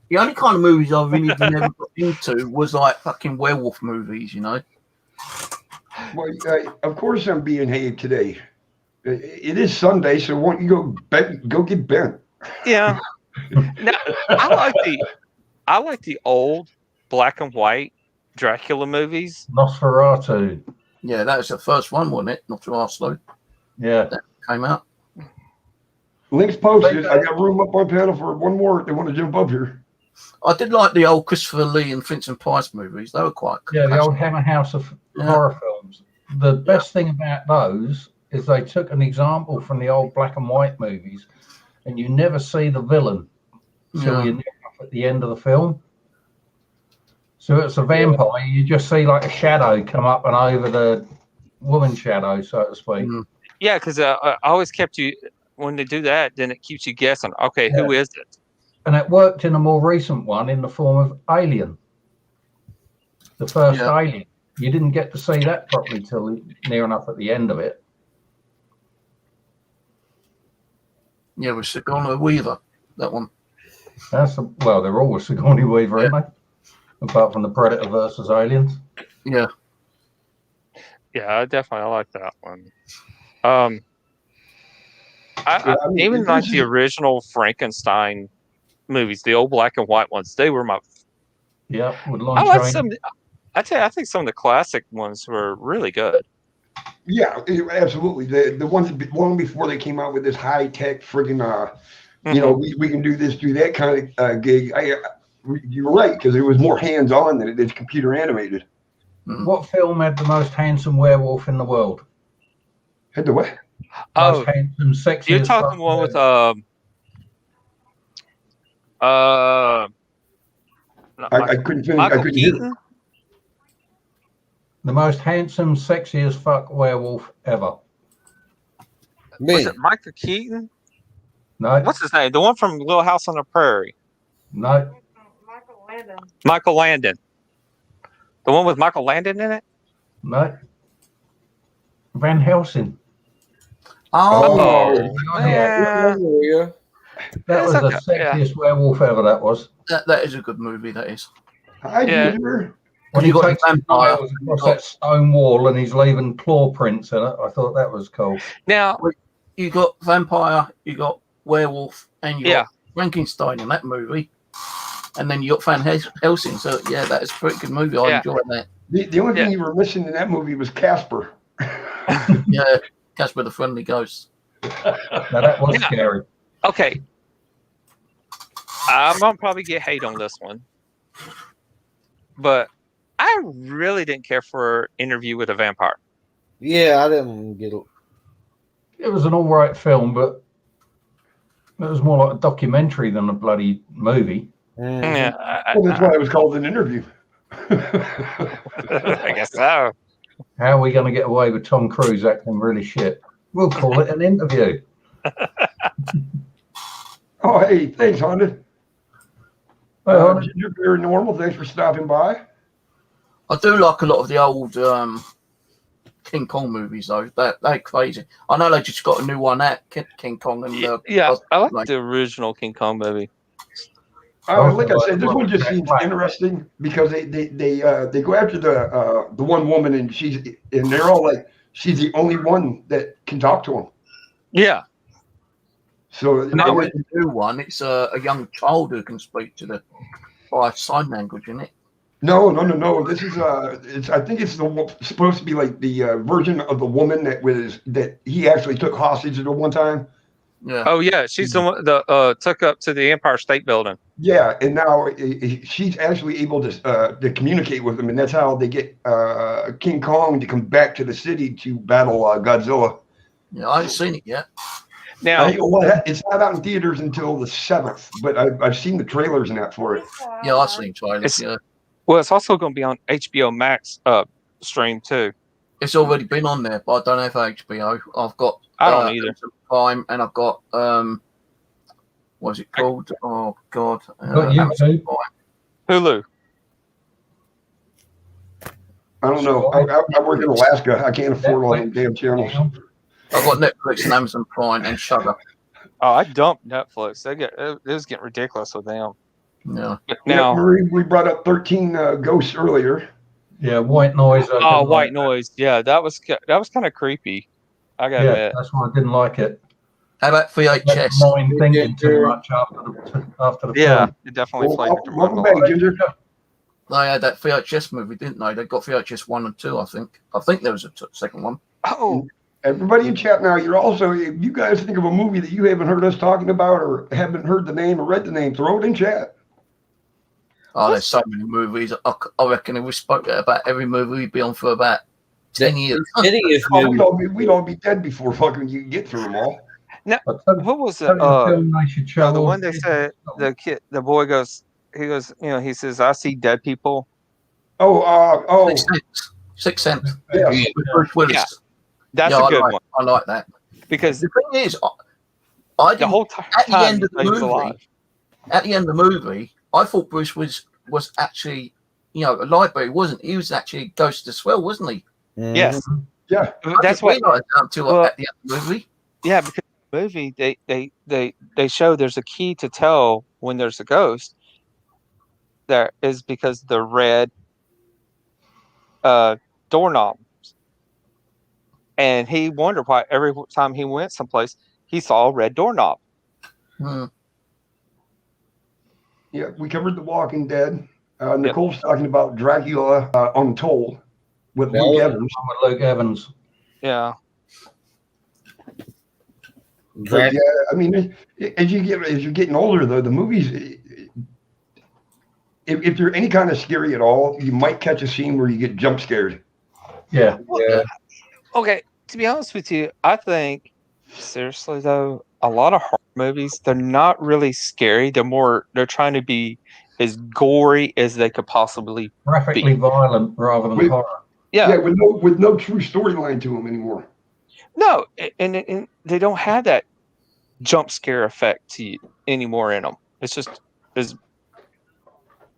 The only kind of movies I've really never got into was like fucking werewolf movies, you know. Well, of course I'm being hated today. It is Sunday, so why don't you go get bent? Yeah. Now, I like the old black and white Dracula movies. Nosferatu. Yeah, that was the first one, wasn't it? Not too Oslo Yeah. came out. Links posted. I got room up on panel for one more if they want to jump up here. I did like the old Christopher Lee and Vincent Price movies. They were quite Yeah, the old Hammer House of horror films. The best thing about those is they took an example from the old black and white movies, and you never see the villain until you're near enough at the end of the film. So it's a vampire. You just see like a shadow come up and over the woman's shadow, so to speak. Mm. Yeah, because I always kept you when they do that. Then it keeps you guessing. Okay, who is it? And it worked in a more recent one in the form of Alien. The first Alien. You didn't get to see that properly till near enough at the end of it. Yeah, with Sigourney Weaver, that one. Well, they're all with Sigourney Weaver, aren't they? Apart from the Predator versus Aliens. Yeah. Yeah, I definitely like that one. I mean, even this like is- the original Frankenstein movies, the old black and white ones. They were my. Yeah, with Lon I like Chaney. some. I tell you, I think some of the classic ones were really good. Yeah, absolutely. The ones long before they came out with this high tech friggin' Mm-hmm. you know, we can do this, do that kind of gig. You're right, because it was more hands on than it is computer animated. What film had the most handsome werewolf in the world? Had the what? Oh, Most handsome, sexy. you're talking one with I couldn't finish. I Michael couldn't hear. Keaton. The most handsome, sexy as fuck werewolf ever. Me. Was it Michael Keaton? No, What's his name? The one from Little House on the Prairie. no, Michael Landon. Michael Landon. The one with Michael Landon in it? no. Van Helsing. Oh, Yeah. Yeah. That was That's the okay, yeah. sexiest werewolf ever, that was. that is a good movie, that is. Hi, Yeah. Junior. When You he got takes the his vampire. nails across that stone wall and he's leaving claw prints in it, I thought that was cool. Now, You got vampire, you got werewolf, and you Yeah. got Frankenstein in that movie. And then you got Van Helsing. So, yeah, that is a pretty good movie. I Yeah. enjoyed that. The only thing you were missing in that movie was Casper. Yeah, Casper the Friendly Ghost. Now that was Yeah. scary. okay. I'm gonna probably get hate on this one, but I really didn't care for Interview with a Vampire. Yeah, I didn't get it. It was an all right film, but it was more like a documentary than a bloody movie. Mhm. Yeah, Well, that's why it was called an interview. I guess so. How are we going to get away with Tom Cruise acting really shit? We'll call it an interview. Oh, hey, thanks, Honda. Well, Ginger Beer Normal, thanks for stopping by. I do like a lot of the old King Kong movies, though. They're crazy. I know they just got a new one out, King Kong. And Yeah, I like like- the original King Kong movie. Like I said, this one just seems interesting because they go after the one woman and they're all like she's the only one that can talk to them. Yeah, So no, with the new one, it's a young child who can speak to the by sign language, isn't it? no. This is I think it's supposed to be like the version of the woman that he actually took hostage at one time. Yeah. oh yeah, she's the one that took up to the Empire State Building. Yeah, and now she's actually able to communicate with them, and that's how they get King Kong to come back to the city to battle Godzilla. Yeah, I haven't seen it yet. Now, It's not out in theaters until the 7th, but I've seen the trailers and that for it. Yeah, I've seen trailers. It's- Yeah, well, it's also going to be on HBO Max stream too. it's already been on there, but I don't have HBO. I've got. I don't either. Amazon Prime, and I've got what's it called? Oh God, Got Amazon YouTube. Prime. Hulu. I don't know. I work in Alaska. I can't afford all them damn channels. I've got Netflix and Amazon Prime and Shudder. Oh, I dumped Netflix. It was getting ridiculous with them. Yeah. But Yeah, now, Marie, we brought up 13 Ghosts earlier. Yeah, White Noise. I oh, didn't White like. Noise. Yeah, that was kind of creepy. I gotta Yeah, admit. that's why I didn't like it. How about Let VHS? the mind thinking too much after the Yeah, film. it definitely Well, flavored your mind welcome a back, lot. Ginger. They had that VHS movie, didn't they? They got VHS 1 and 2, I think. I think there was a second one. Oh, Everybody in chat now, you're also, if you guys think of a movie that you haven't heard us talking about or haven't heard the name or read the name, throw it in chat. Oh, there's so many movies. I reckon if we spoke about every movie, we'd be on for about 10 years. Hideous Oh, movie. we'd all be dead before fucking you get through them all. But tell what was me it? the film they should show The all one they kids. said the boy goes, he says, I see dead people. Oh, Sixth Sense. yeah. With Bruce Willis. Yeah. That's Yeah, a good one I like that. because The thing is, I the didn't, whole at the time end of the he was movie, alive. at the end of the movie, I thought Bruce was actually, alive, but he wasn't. He was actually Ghost as well, wasn't he? Yes, Yeah. that's what what. until at the end of the movie. Yeah, because the movie they show there's a key to tell when there's a ghost. There is because the red doorknobs, and he wondered why every time he went someplace he saw a red doorknob. Hmm. Yeah, we covered The Walking Dead. Nicole's talking about Dracula Untold with Yeah, Luke yeah. Evans. With Luke Evans. Yeah, But yeah, I mean, as you're getting older, though, the movies, if they're any kind of scary at all, you might catch a scene where you get jump scared. Yeah. Yeah. okay, to be honest with you, I think seriously though, a lot of horror movies, they're not really scary. They're trying to be as gory as they could possibly. Graphically violent rather than Wait. horror. Yeah, with no true storyline to them anymore. no, and they don't have that jump scare effect to you anymore in them. It's just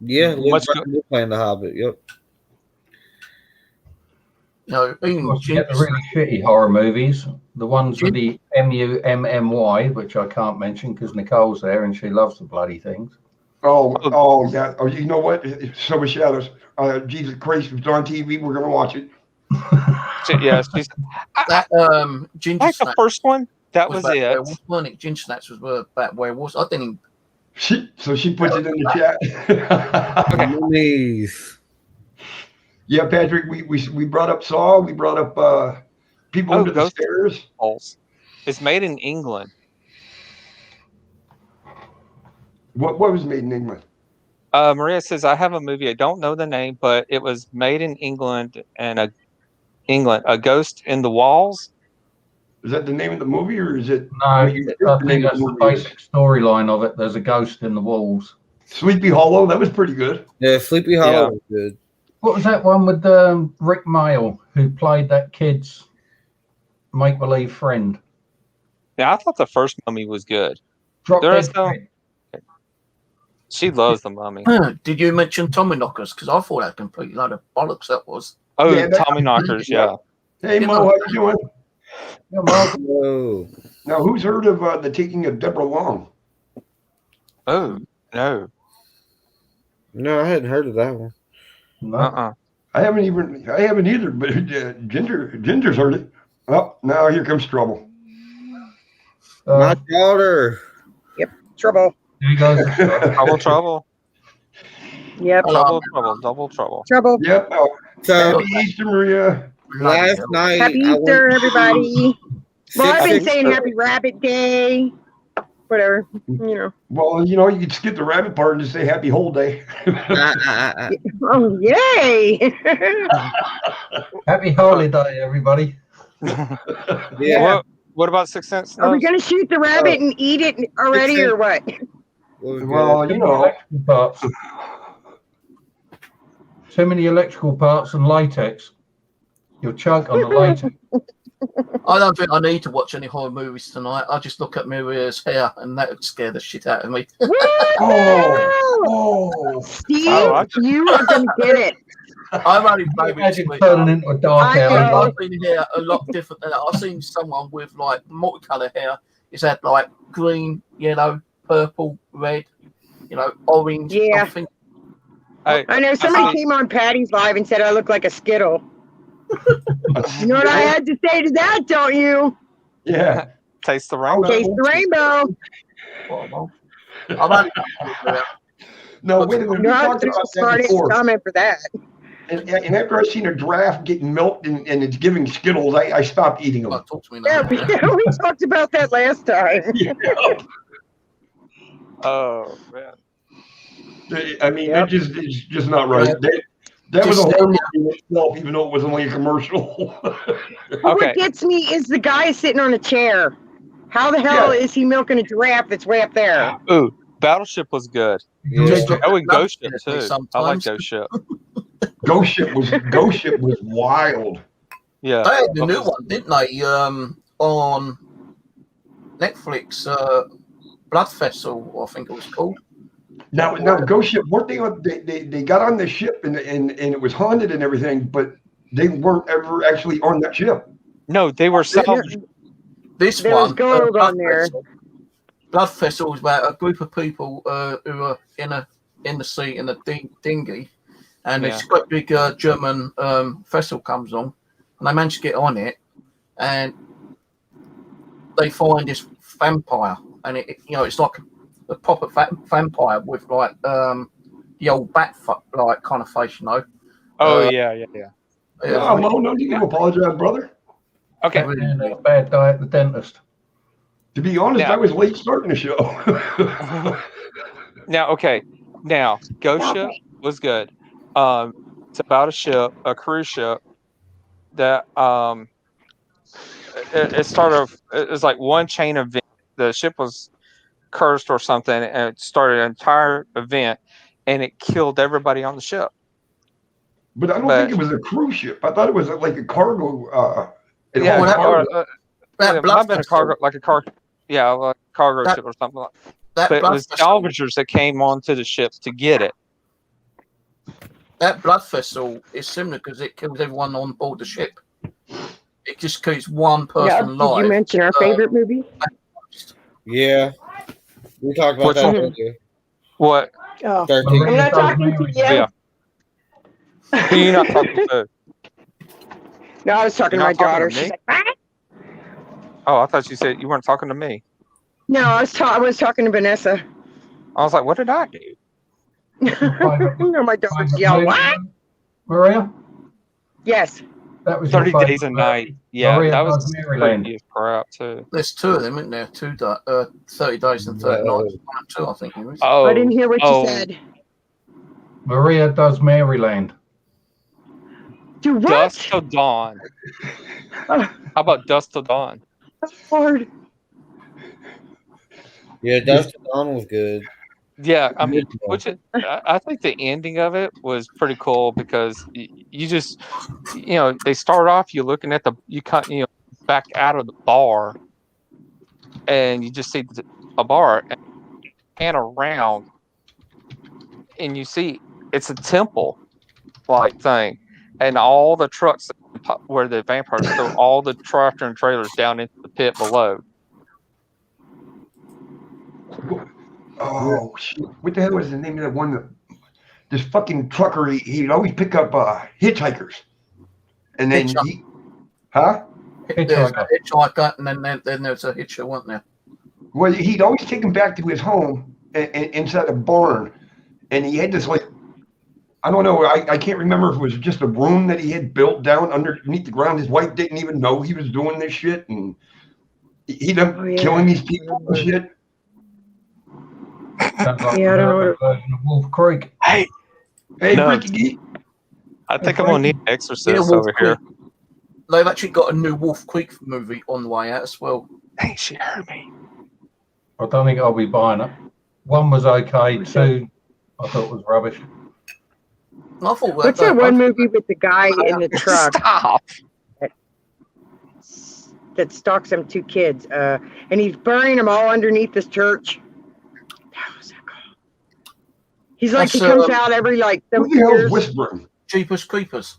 Yeah, Luke What's Evans playing the Hobbit. Yep. Of Even course, you get the really shitty horror movies, the ones with the MUMMY, which I can't mention because Nicole's there and she loves the bloody things. Oh yeah. Oh, you know what? Summer Shadows. Jesus Christ, if it's on TV, we're gonna watch it. yeah. that Ginger Like the Snaps first one, that was about it. werewolves, wasn't it? Ginger Snaps was about werewolves. I didn't. So she puts it in the chat. Okay. Mummies. Yeah, Patrick, we brought up Saw. We brought up People Under the Ghost. Stairs. Pulse. It's made in England. What was made in England? Maria says, I have a movie. I don't know the name, but it was made in England and a ghost in the walls. Is that the name of the movie, or is it? No, I think that's the movie is? basic storyline of it. There's a ghost in the walls. Sleepy Hollow. That was pretty good. Yeah, Sleepy Hollow Yeah. was good. What was that one with Rick Mail, who played that kid's make-believe friend? Yeah, I thought the first Mummy was good. Drop There Dead is no- Fred. She loves the Mummy. Did you mention Tommy Knockers? Because I thought that complete load of bollocks that was. Oh, Yeah, that- Tommy Knockers. Yeah. Hey Mo, how you doing? Yeah, Mark, Whoa. Now, who's heard of the taking of Deborah Long? Oh no. No, I hadn't heard of that one. no. I haven't either. But Ginger's heard it. Oh, now here comes trouble. My daughter. Trouble. Here goes. Trouble. Yep. Double trouble. Trouble. Yep. Oh, So happy Easter, Maria. last night, Happy I went Easter, everybody. Well, I've been Happy saying Easter. Happy Rabbit Day. Whatever. You know. Well, you could skip the rabbit part and just say Happy Whole Day. Oh, yay. Happy holiday, everybody. Yeah. What about Sixth Sense? Are we going to shoot the rabbit and eat it already or what? Well, Electrical parts. Too many electrical parts and latex. You'll choke on the latex. I don't think I need to watch any horror movies tonight. I just look at Maria's hair and that would scare the shit out of me. Oh. Steve, Oh, I- you are going to get it. I've only played with Imagine sweetheart. turning into a dark I alley. know. I've been here a lot different than that. I've seen someone with like multicolour hair. It's had like green, yellow, purple, red, orange. Yeah. I think Hey, I know somebody see- came on Patty's Live and said I look like a Skittle. You know what I had to say to that, don't you? Yeah. taste the rainbow. Taste the rainbow. well, I've only No, wait a minute. We No, talked there's about a that smart before. comment for that. And after I seen a giraffe getting milked and it's giving Skittles, I stopped eating them. talk to me Yeah, now. we talked about that last time. Oh man. I mean, Yep. it's just not right. That was a Just- horror movie in itself, even though it was only a commercial. What Okay. gets me is the guy sitting on a chair. How the hell is he milking a giraffe that's way up there? Ooh, Battleship was good. Yeah. Oh, and Ghost Ship Definitely too. I like sometimes. Ghost Ship. Ghost Ship was wild. Yeah. They had the new one, didn't they? On Netflix, Blood Vessel, I think it was called. Now Ghost Ship, weren't they got on the ship and it was haunted and everything, but they weren't ever actually on that ship. No, they were salvaged. This There was one, gold Blood on there. Vessel. Blood Vessel was about a group of people who are in the sea in a dinghy, and Yeah. this quite big German vessel comes on, and they manage to get on it, and they find this vampire, and it's like a proper vampire with like the old bat like kind of face, Oh yeah. Oh, no need to apologize, brother. Okay. And a bad guy at the dentist. To be honest, Yeah. I was late starting the show. Now, Ghost Ship was good. It's about a cruise ship that it started. It was like one chain event. The ship was cursed or something, and it started an entire event, and it killed everybody on the ship. But I don't think it was a cruise ship. I thought it was like a cargo. It Yeah, hauled that- cargo. that it might Blood have been a Vessel, cargo, like a car. Yeah, like a cargo That- ship or something like. that But it Blood was Vessel, salvagers that came onto the ship to get it. that Blood Vessel is similar because it kills everyone on board the ship. It just keeps one person Yeah, did alive. you mention our favorite movie? Yeah. We talked about Which that one? earlier. What? Oh, 13. I'm not talking to you. Yeah. Who you not talking to? No, I was talking to You're my not talking to daughter. me? She's like, "Ah!" Oh, I thought you said you weren't talking to me. No, I was talking to Vanessa. I was like, what did I do? No, my daughter's yelling, "What?" Maria? Yes. That was your 30 Days a favourite Night. Yeah, Maria that Does was Maryland. pretty as crap too. There's two of them, isn't there? 30 days and 30 No. nights. 1 and 2, I think it was. Oh, I didn't hear what oh. you said. Maria Does Maryland. Do what? Dusk Till Dawn. Oh, How about Dusk Till Dawn? Lord. Yeah, Dustin Dawn was good. Yeah, I mean, Good one. I think the ending of it was pretty cool because you just, they start off you looking at back out of the bar, and you just see a bar and around, and you see it's a temple like thing, and all the trucks where the vampires throw all the tractor and trailers down into the pit below. Oh shit! What the hell was the name of that one? This fucking trucker. He'd always pick up hitchhikers, and then Hitchhiker. huh? There's a hitchhiker, and then there's a hitcher, wasn't there? Well, he'd always take him back to his home inside a barn, and he had this like, I don't know, I can't remember if it was just a room that he had built down underneath the ground. His wife didn't even know he was doing this shit, and he'd Oh, yeah. killing these people and shit. Sounds like Yeah, I don't know the version of Wolf Creek. Hey, No. Freaky Geek. I think I'm gonna need an exorcist Yeah, Wolf over here. Creek. They've actually got a new Wolf Creek movie on the way out as well. Hey, she heard me. I don't think I'll be buying it. One was okay, two I thought was rubbish. And I thought What's that one movie with the guy in the truck Stop. that stalks them 2 kids? And he's burying them all underneath this church. What was that called? He's like, he That's, comes out every like Who 7 the hell's years. whispering? Jeepers Creepers.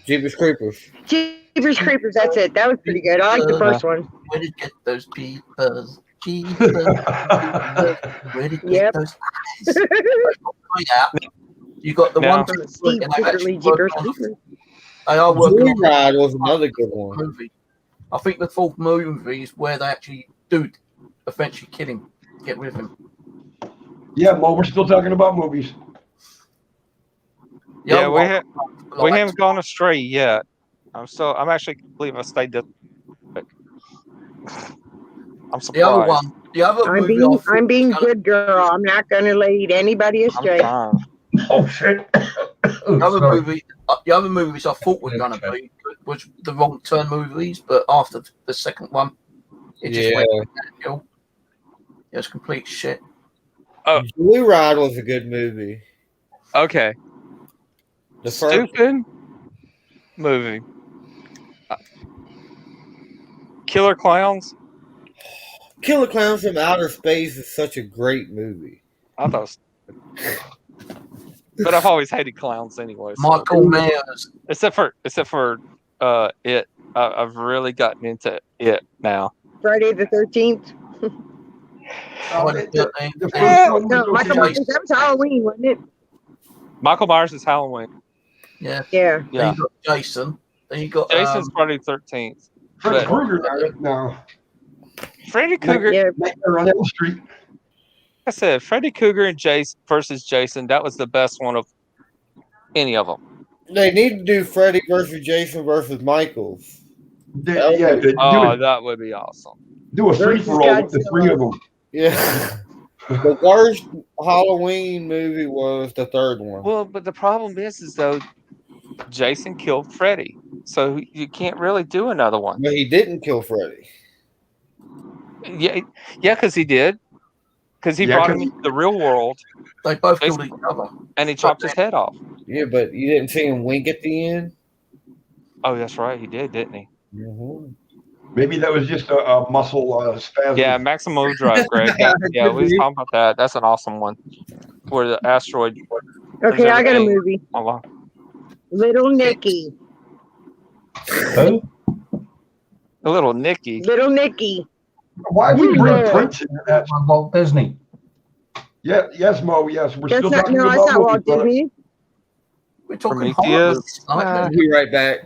Jeepers Creepers. Jeepers Creepers, that's it. That was pretty good. I like the first one. Where did you get those peepers? Jeepers, Creepers. Where did you get Yep. those eyes? Yeah. You got the Now- one From thing Steve and they've actually Cooperly, Jeepers worked on- Creepers. they are working on Joyride was another good the one. movie. I think the fourth movie is where they actually do eventually kill him, get rid of him. Yeah, Mo, we're still talking about movies. The Yeah, other we one, ha- we like, haven't gone astray yet. I'm actually believe I stayed this. I'm surprised. the other one, the other I'm movie. being, I thought I'm being was gonna- good girl. I'm not gonna lead anybody I'm astray. fine. Oh shit! Oh, The other sorry. movie, the other movies I thought were going to be good was the Wrong Turn movies, but after the second one, it just went downhill. It was complete shit. Joyride was a good movie. Okay. The first Stupid movie. Killer Clowns. Killer Clowns from Outer Space is such a great movie. I thought. It was but I've always hated clowns anyway. So. Michael Myers. Except for it. I've really gotten into it now. Friday the 13th. Friday the 13th, The and- first one No, was Michael okay. Myers, that was Halloween, wasn't it? Michael Myers is Halloween. Yeah. Yeah. Then Yeah. you got Jason. Then you got Jason's Friday the 13th. Freddy But- Krueger now. Freddy Cougar. Yeah. Nightmare on Elm Street. Like I said, Freddy Cougar and Jason versus Jason. That was the best one of any of them. They need to do Freddy versus Jason versus Michaels. Yeah, Oh, that would be awesome. do a free for all with the three of them. Yeah. The worst Halloween movie was the third one. Well, but the problem is though, Jason killed Freddy, so you can't really do another one. But he didn't kill Freddy. Yeah, because he did. Because he Yeah, brought 'cause- him into the real world They both killed each other. and he chopped his head off. Yeah, but you didn't see him wink at the end. Oh, that's right, he did, didn't he? Mhm. Maybe that was just a muscle spasm. Yeah, Maximum Overdrive, Greg. Yeah, we was talking about that. That's an awesome one. Where the asteroid. Okay, I got a everything. movie. Oh, wow. Little Nicky. Who? The little Nicky. Little Nicky. Why would you bring Yeah. Prince into that? Walt Disney. Yeah, yes, Mo. Yes, we're That's still not, talking no, about it's not Walt movies, brother. Disney. We're talking Prometheus. horror. I'll be right back.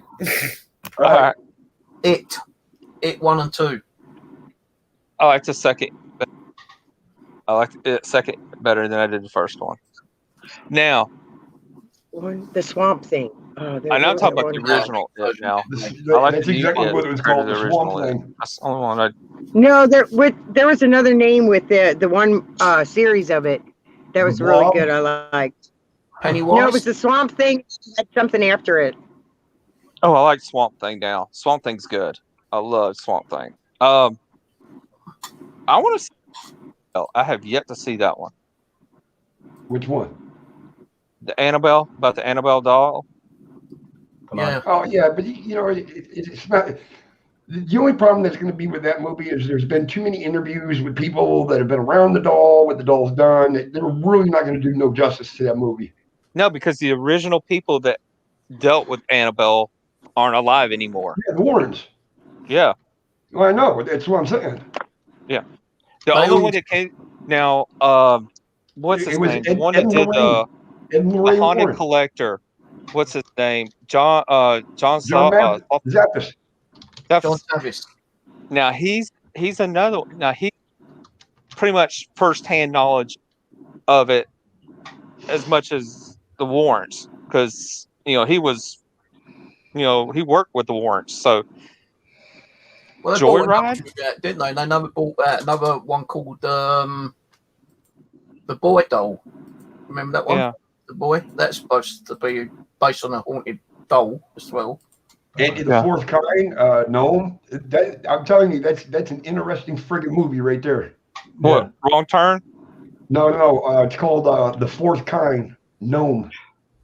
All right. It 1 and 2. I like the second. I like the second better than I did the first one. Now, The Swamp Thing. Oh, I know I'm talking about there's the original now. This- I like that's the new exactly It what it was compared called, to the the Swamp original It. Thing. That's the only one I. No, there was another name with the one series of it that was really Blob? good. I liked. Pennywise. No, it was the Swamp Thing. Had something after it. Oh, I like Swamp Thing now. Swamp Thing's good. I love Swamp Thing. I want to. I have yet to see that one. Which one? The Annabelle, about the Annabelle doll. Yeah. Oh, yeah, but you know, it's not. The only problem that's going to be with that movie is there's been too many interviews with people that have been around the doll, what the doll's done. They're really not going to do no justice to that movie. No, because the original people that dealt with Annabelle aren't alive anymore. Yeah, the Warrens. Yeah. Well, I know. That's what I'm saying. The They only always- one that came now, what's It his was name? Ed- The one Ed that did Lorraine. And the Lorraine Haunted Warren. Collector. What's his name? John John Zappis. Mathis. John Davis. Now he's another. Now he pretty much firsthand knowledge of it as much as the Warrens, because he was, he worked with the Warrens. So Well, they bought Joyride? another through that, didn't they? They never bought another one called the Boy Doll. Remember that one? yeah, The Boy. That's supposed to be based on a haunted doll as well. Andy the Yeah. Fourth Kind, Gnome. I'm telling you, that's an interesting friggin' movie right there. what Wrong Turn? No, it's called The Fourth Kind, Gnome.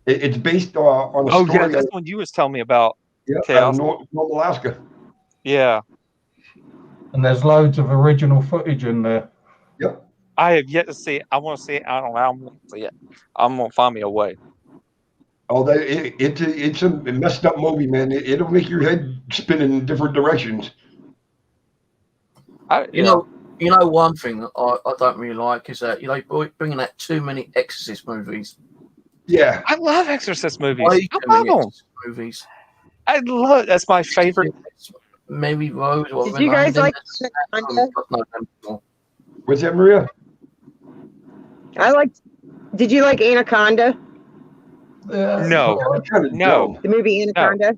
It's based on a Oh story yeah, of that's one you was telling me about. Nome, Alaska. Yeah, And there's loads of original footage in there. I have yet to see it. I want to see it. I don't know. I'm going to see it. I'm going to find me a way. Although it's a messed up movie, man. It'll make your head spin in different directions. You know, one thing that I don't really like is that bringing out too many Exorcist movies. Yeah, I love Exorcist movies. Way I too love many them. Exorcist movies. I love. That's my favorite. Mary Rose. Or Did you guys like Anaconda? what's that, Maria? Did you like Anaconda? No. Kind of No. The movie Anaconda?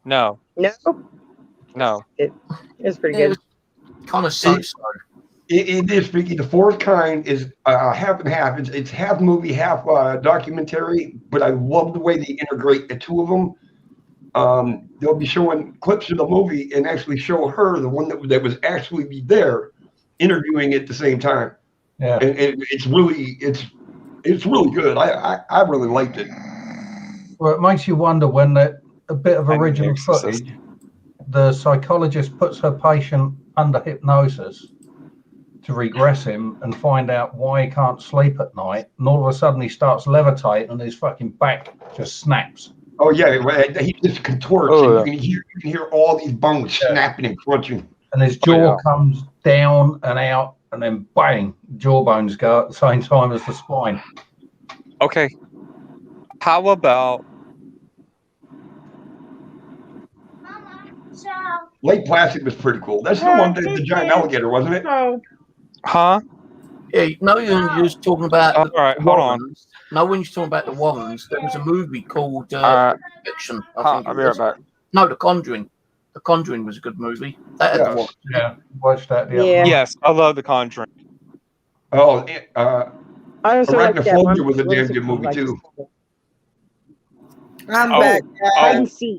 No, No? no. It was pretty It good. was kind of so. It is freaky. The fourth kind is half and half. It's half movie, half documentary. But I love the way they integrate the two of them. They'll be showing clips of the movie and actually show her, the one that was actually be there, interviewing at the same time. Yeah. And it's really good. I really liked it. Well, it makes you wonder when a bit of I know original Exorcist. footage, the psychologist puts her patient under hypnosis to regress him and find out why he can't sleep at night. And all of a sudden he starts levitating and his fucking back just snaps. Oh yeah, right. He just contorts. Oh, and you can hear all these bones snapping and crunching. And his jaw comes down and out and then bang, jawbones go at the same time as the spine. Okay. How about Lake Placid was pretty cool. That's the one, the giant alligator, wasn't it? huh? Yeah, no, you was talking about. All right, hold on. Warrens. No, when you're talking about the Warrens, there was a movie called All right. Fiction. I'll be right back. No, The Conjuring. The Conjuring was a good movie. That had Yeah. the Warrens. Yeah, watch that. The other Yeah. one. Yes, I love The Conjuring. Oh, I also like that one. Arachnophobia was a What damn is it good movie called? too. I'm Oh. back. Hide and seek.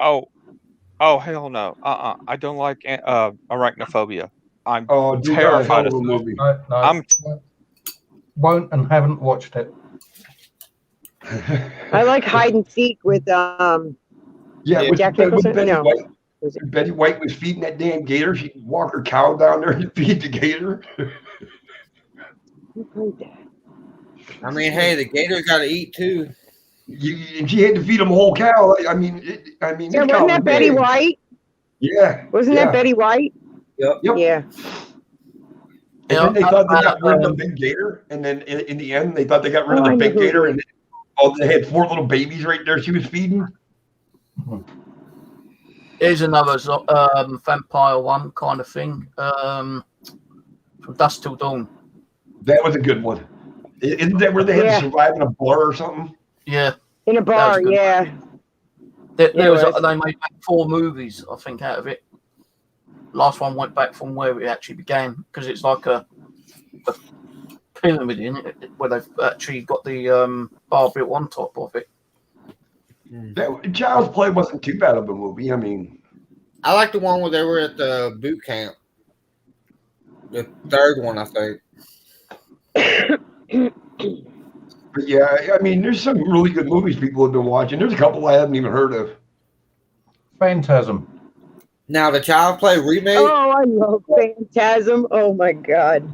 Oh, hell no. I don't like arachnophobia. I'm Oh, dude, terrified that was a of hell of a movie. No, I'm won't and haven't watched it. I like hide and seek with Yeah, with, Jack with Nicholson? Betty No. White. Was it- Betty White was feeding that damn gator. She'd walk her cow down there and feed the gator. Who played that? I mean, hey, the gator got to eat too. And she had to feed him a whole cow. I mean, Yeah, this wasn't cow was that Betty big. White? Yeah. Wasn't yeah. that Betty White? Yep. Yep. Yeah. And then they thought they got rid of the um, big gator, and then in the end, they thought they got rid of Oh, the I know big who it gator, is. and they had 4 little babies right there she was feeding. Here's another vampire one kind of thing. From Dusk Till Dawn. That was a good one. Isn't that where they had Yeah. to survive in a bar or something? Yeah. In a bar, good. yeah. There Yeah, was right. they made back 4 movies, I think, out of it. Last one went back from where it actually began because it's like a pyramid in it where they've actually got the bar built on top of it. That Child's Play wasn't too bad of a movie. I mean, I like the one where they were at the boot camp. The third one, I think. but yeah, I mean, there's some really good movies people have been watching. There's a couple I haven't even heard of. Phantasm. Now the Child Play remake. Oh, I love Phantasm. Oh my God.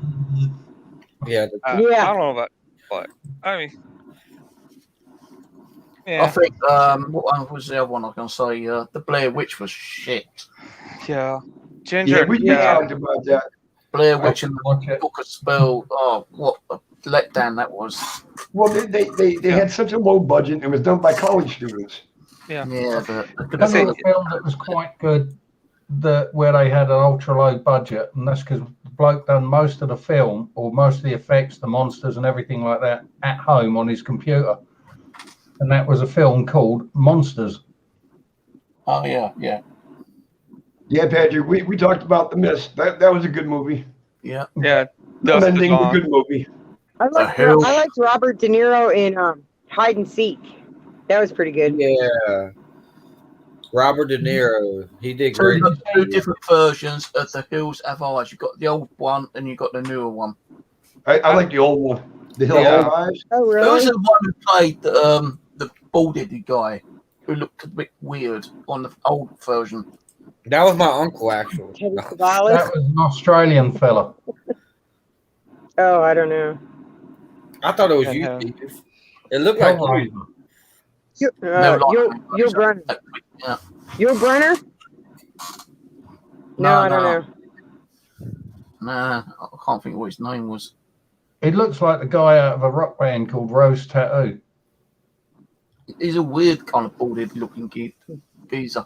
Yeah, Yeah. I don't know about what. I mean, I yeah, think what one was the other one I was gonna say? The Blair Witch was shit. yeah. Yeah, Ginger, we yeah. talked about that. Blair Witch and Watch it. the Book of Spell. Oh, what a letdown that was. Well, they had such a low budget, and it was done by college students. Yeah, but Another film that was quite good, where they had an ultra low budget, and that's because the bloke done most of the film or most of the effects, the monsters and everything like that at home on his computer, and that was a film called Monsters. oh yeah. Yeah, Patrick, we talked about The Mist. That was a good movie. Yeah. Yeah. The Dust is Mending was a on. good movie. I liked Robert De Niro in Hide and Seek. That was pretty good. yeah. Robert De Niro, he did great. Two different versions of The Hills Have Eyes. You've got the old one and you've got the newer one. I like the old one. The Hill Yeah. of Eyes. Oh, Who was really? the one who played the bald-headed guy who looked a bit weird on the old version? That was my uncle, actually. Teddy No. Savalas? That was an Australian fella. Oh, I don't know. I thought it was you, Yeah. Steve. It looked like you. Hellraiser. Never liked Yul Brynner. Yeah. Yul Brynner? No, I don't know. Nah, I can't think what his name was. He looks like the guy out of a rock band called Rose Tattoo. He's a weird kind of balded looking geezer.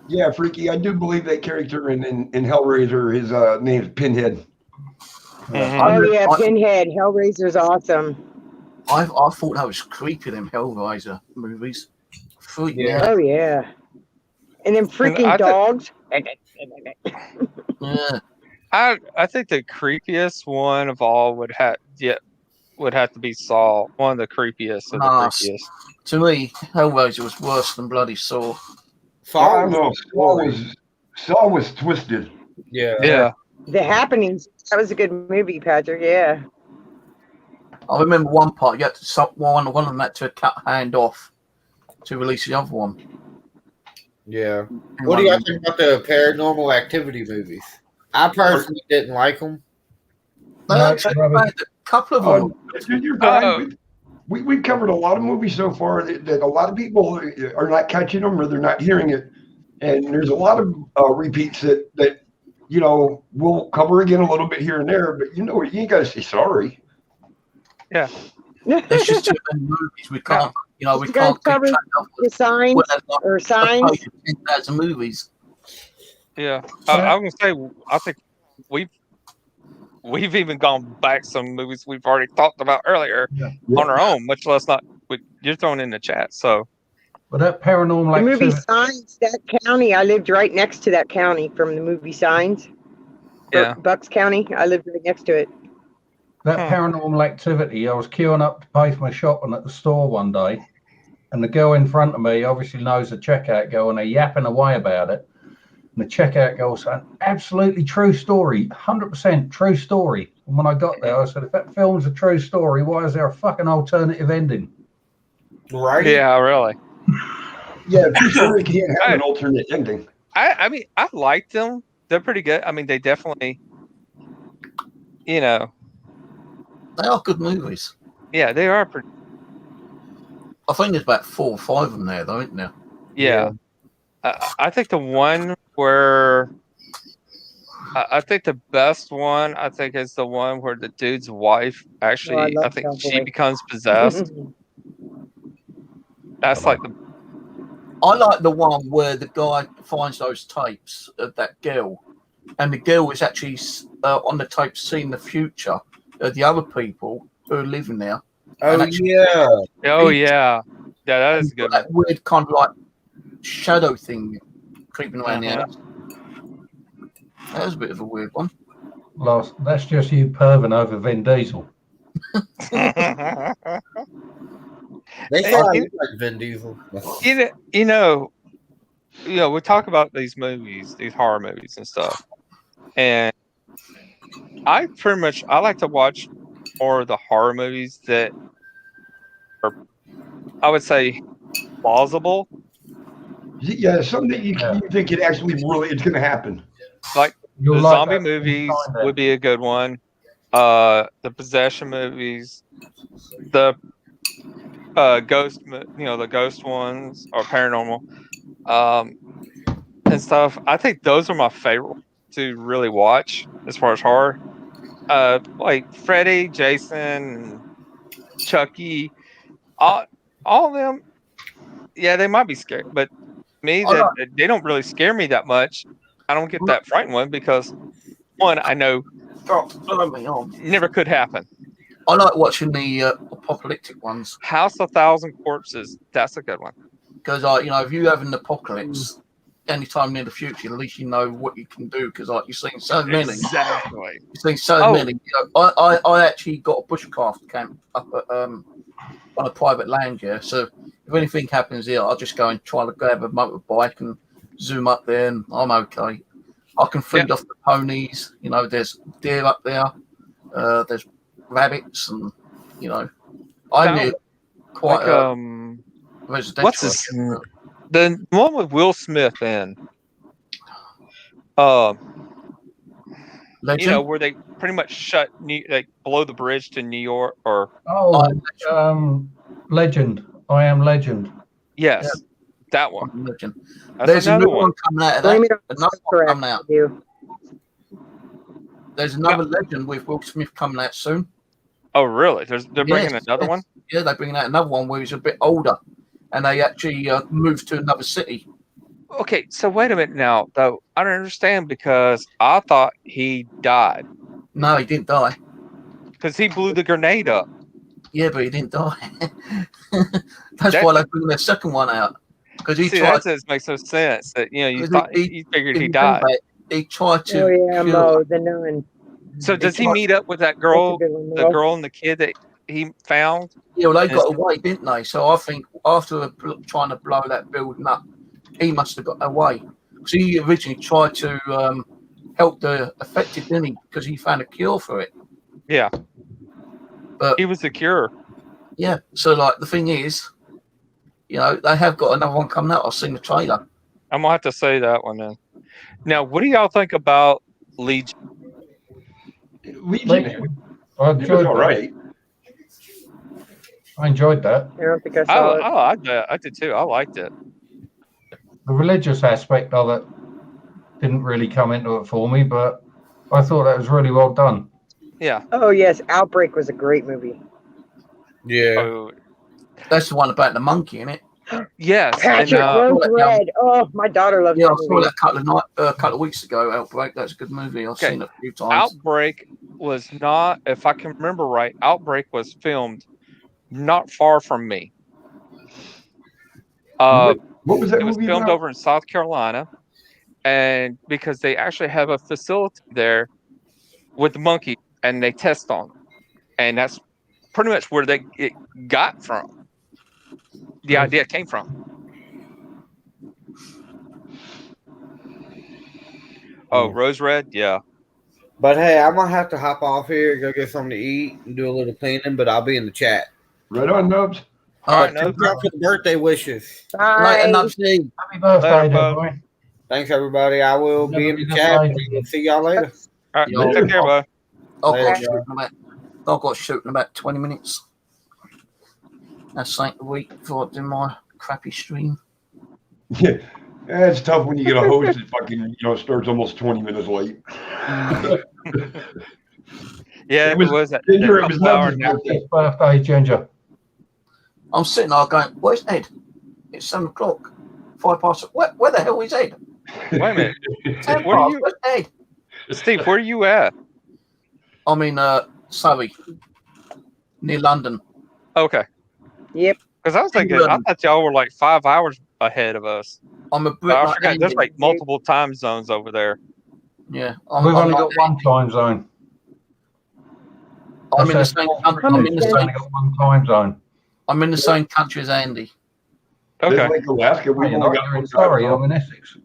Yeah, Freaky. I do believe that character in Hellraiser, his name is Pinhead. Mhm. Oh yeah, Pinhead. Hellraiser's awesome. I thought that was creepy, them Hellraiser movies. Freaked me out. Oh yeah. And then freaking I dogs. Yeah. I think the creepiest one of all would have to be Saw. One of the creepiest of the Nah, creepiest. To me, Hellraiser was worse than bloody Saw. I don't know. Saw Saw was twisted. Yeah. Yeah. The Happenings. That was a good movie, Patrick. Yeah. I remember one part, you had to one of them had to cut a hand off to release the other one. Yeah. What do you think about the Paranormal Activity movies? I personally didn't like them. They No, actually rubbish. made a couple of them. You're fine. We've covered a lot of movies so far that a lot of people are not catching them or they're not hearing it. And there's a lot of repeats that we'll cover again a little bit here and there. But you ain't got to say sorry. Yeah. There's just too many movies. We can't, we You guys can't keep covered track of the signs well, there's like or signs. 10,000 movies. Yeah. I was gonna say I think we've even gone back some movies we've already talked about earlier on our own, much less not you're throwing in the chat. So But that Paranormal The movie Activity, Signs, that county, I lived right next to that county from the movie Signs. Yeah. Bucks County, I lived right next to it. that Paranormal Activity, I was queuing up to pay for my shopping at the store one day, and the girl in front of me obviously knows the checkout girl, and they're yapping away about it. And the checkout girl said, absolutely true story, 100% true story. And when I got there, I said, if that film's a true story, why is there a fucking alternative ending? Right? yeah, really. Yeah, true story can't have an alternate ending. I mean I liked them. They're pretty good. I mean they definitely They are good movies. yeah, they are pretty I think there's about 4 or 5 of them there, though, isn't there? yeah. I think the one where I think the best one I think is the one where the dude's wife actually love I think she Hellboy. becomes possessed. That's like the I like the one where the guy finds those tapes of that girl, and the girl is actually on the tape seeing the future of the other people who are living there. Oh, And actually- yeah. oh yeah. Yeah, that is a good one. That weird kind of like shadow thing creeping around the house. That was a bit of a weird one. Last, that's just you perving over Vin Diesel. They Hey, thought I you- looked like Vin Diesel. We talk about these movies, these horror movies and stuff, and I like to watch more of the horror movies that are, I would say, plausible. Yeah, something that you think it's going to happen. Like You'll the like zombie that movies kind of- would be a good one. The possession movies, the ghost, the ghost ones or paranormal, and stuff. I think those are my favorite to really watch as far as horror. Like Freddy, Jason, Chucky, all of them. Yeah, they might be scary, but me, they don't really scare me that much. I don't get that frightened one because one, I know never could happen. I like watching the apocalyptic ones House of Thousand Corpses, that's a good one. because, if you have an apocalypse anytime near the future, at least you know what you can do because, you've seen so many. Exactly. You've seen so many. I actually got a bushcraft camp up at, on a private land here. So if anything happens here, I'll just go and try to grab a motorbike and zoom up there, and I'm okay. I can feed off the ponies. There's deer up there. There's rabbits, and I knew quite Like, residential. what's this? The one with Will Smith in, Legend? where they pretty much below the bridge to New York, or Oh, Legend. I Am Legend. Yes, that one. Legend. That's There's another another one. one coming out of Blame that. it on Another one correct coming out. you. There's another Legend with Will Smith coming out soon. Oh, really? They're bringing Yes, another yes. one. Yeah, they're bringing out another one where he's a bit older, and they actually moved to another city. Okay, so wait a minute now, though. I don't understand because I thought he died No, he didn't die. because he blew the grenade up. Yeah, but he didn't die. That's why they're bringing their second one out. Because he See, tried. that just makes no sense. That you Because thought he- you figured if he you think died. about it, he tried to. Oh yeah, kill- Mo, the nun. So does he tried- meet up with that That's a girl, good one, the Mo. girl and the kid that he found? Yeah, well, they got Yes. away, didn't they? So I think after trying to blow that building up, he must have got away. Because he originally tried to help the affected, didn't he? Because he found a cure for it. Yeah, But he was the cure. yeah, so like the thing is, you know, they have got another one coming out. I've seen the trailer. I'm gonna have to say that one then. Now, what do y'all think about Legion? Legion. I It was enjoyed all that. right. I enjoyed that. I don't think I I saw it. liked that. I did too. I liked it. The religious aspect of it didn't really come into it for me, but I thought that was really well done. Yeah. Oh yes, Outbreak was a great movie. Yeah. Oh, That's the one about the monkey, isn't it? yes. And, Patrick Rose yeah. Red. Oh, my daughter loves Yeah, I that saw movie. that a couple of weeks ago. Outbreak. That's a good movie. I've Okay. seen it a few times. Outbreak was not, if I can remember right, Outbreak was filmed not far from me. What was that It was movie filmed about? over in South Carolina, and because they actually have a facility there with the monkey, and they test on them, and that's pretty much where it got from. The idea came from. Oh, Rose Red, yeah. But hey, I'm gonna have to hop off here, go get something to eat, and do a little cleaning. But I'll be in the chat. Right on, Nubs. All right, no, Congrats for the birthday wishes. Right, Bye. enough Steve. Happy birthday, Later, dear bud. boy. Thanks everybody. I will be in the chat. We'll see y'all later. All right, Yeah. take care, bud. I've Later, got to shoot in about 20 minutes. That's something a week before I do my crappy stream. Yeah, it's tough when you get a host that fucking starts almost 20 minutes late. Yeah, It was that. Ginger, it was couple hour Nubs' nap. birthday. Happy birthday, Ginger. I'm sitting there going, where's Ed? It's 7 o'clock. 5 past. Where the hell is Ed? Wait a minute, 10 Where are past. you- Where's Ed? Steve. Where are you at? I'm in Surrey, near London. Okay, Yep. because I was thinking, I thought y'all were like 5 hours ahead of us. I'm a bit But I like forgot there's Andy. like multiple time zones over there. Yeah, We've I'm only like got one time zone. I'm in the That's same our country. fault. I'm in the We've same. only got one time zone. I'm in the same country as Andy. Okay, Just like Alaska, we've You're only not, got you're in one Surrey, time I'm in Essex.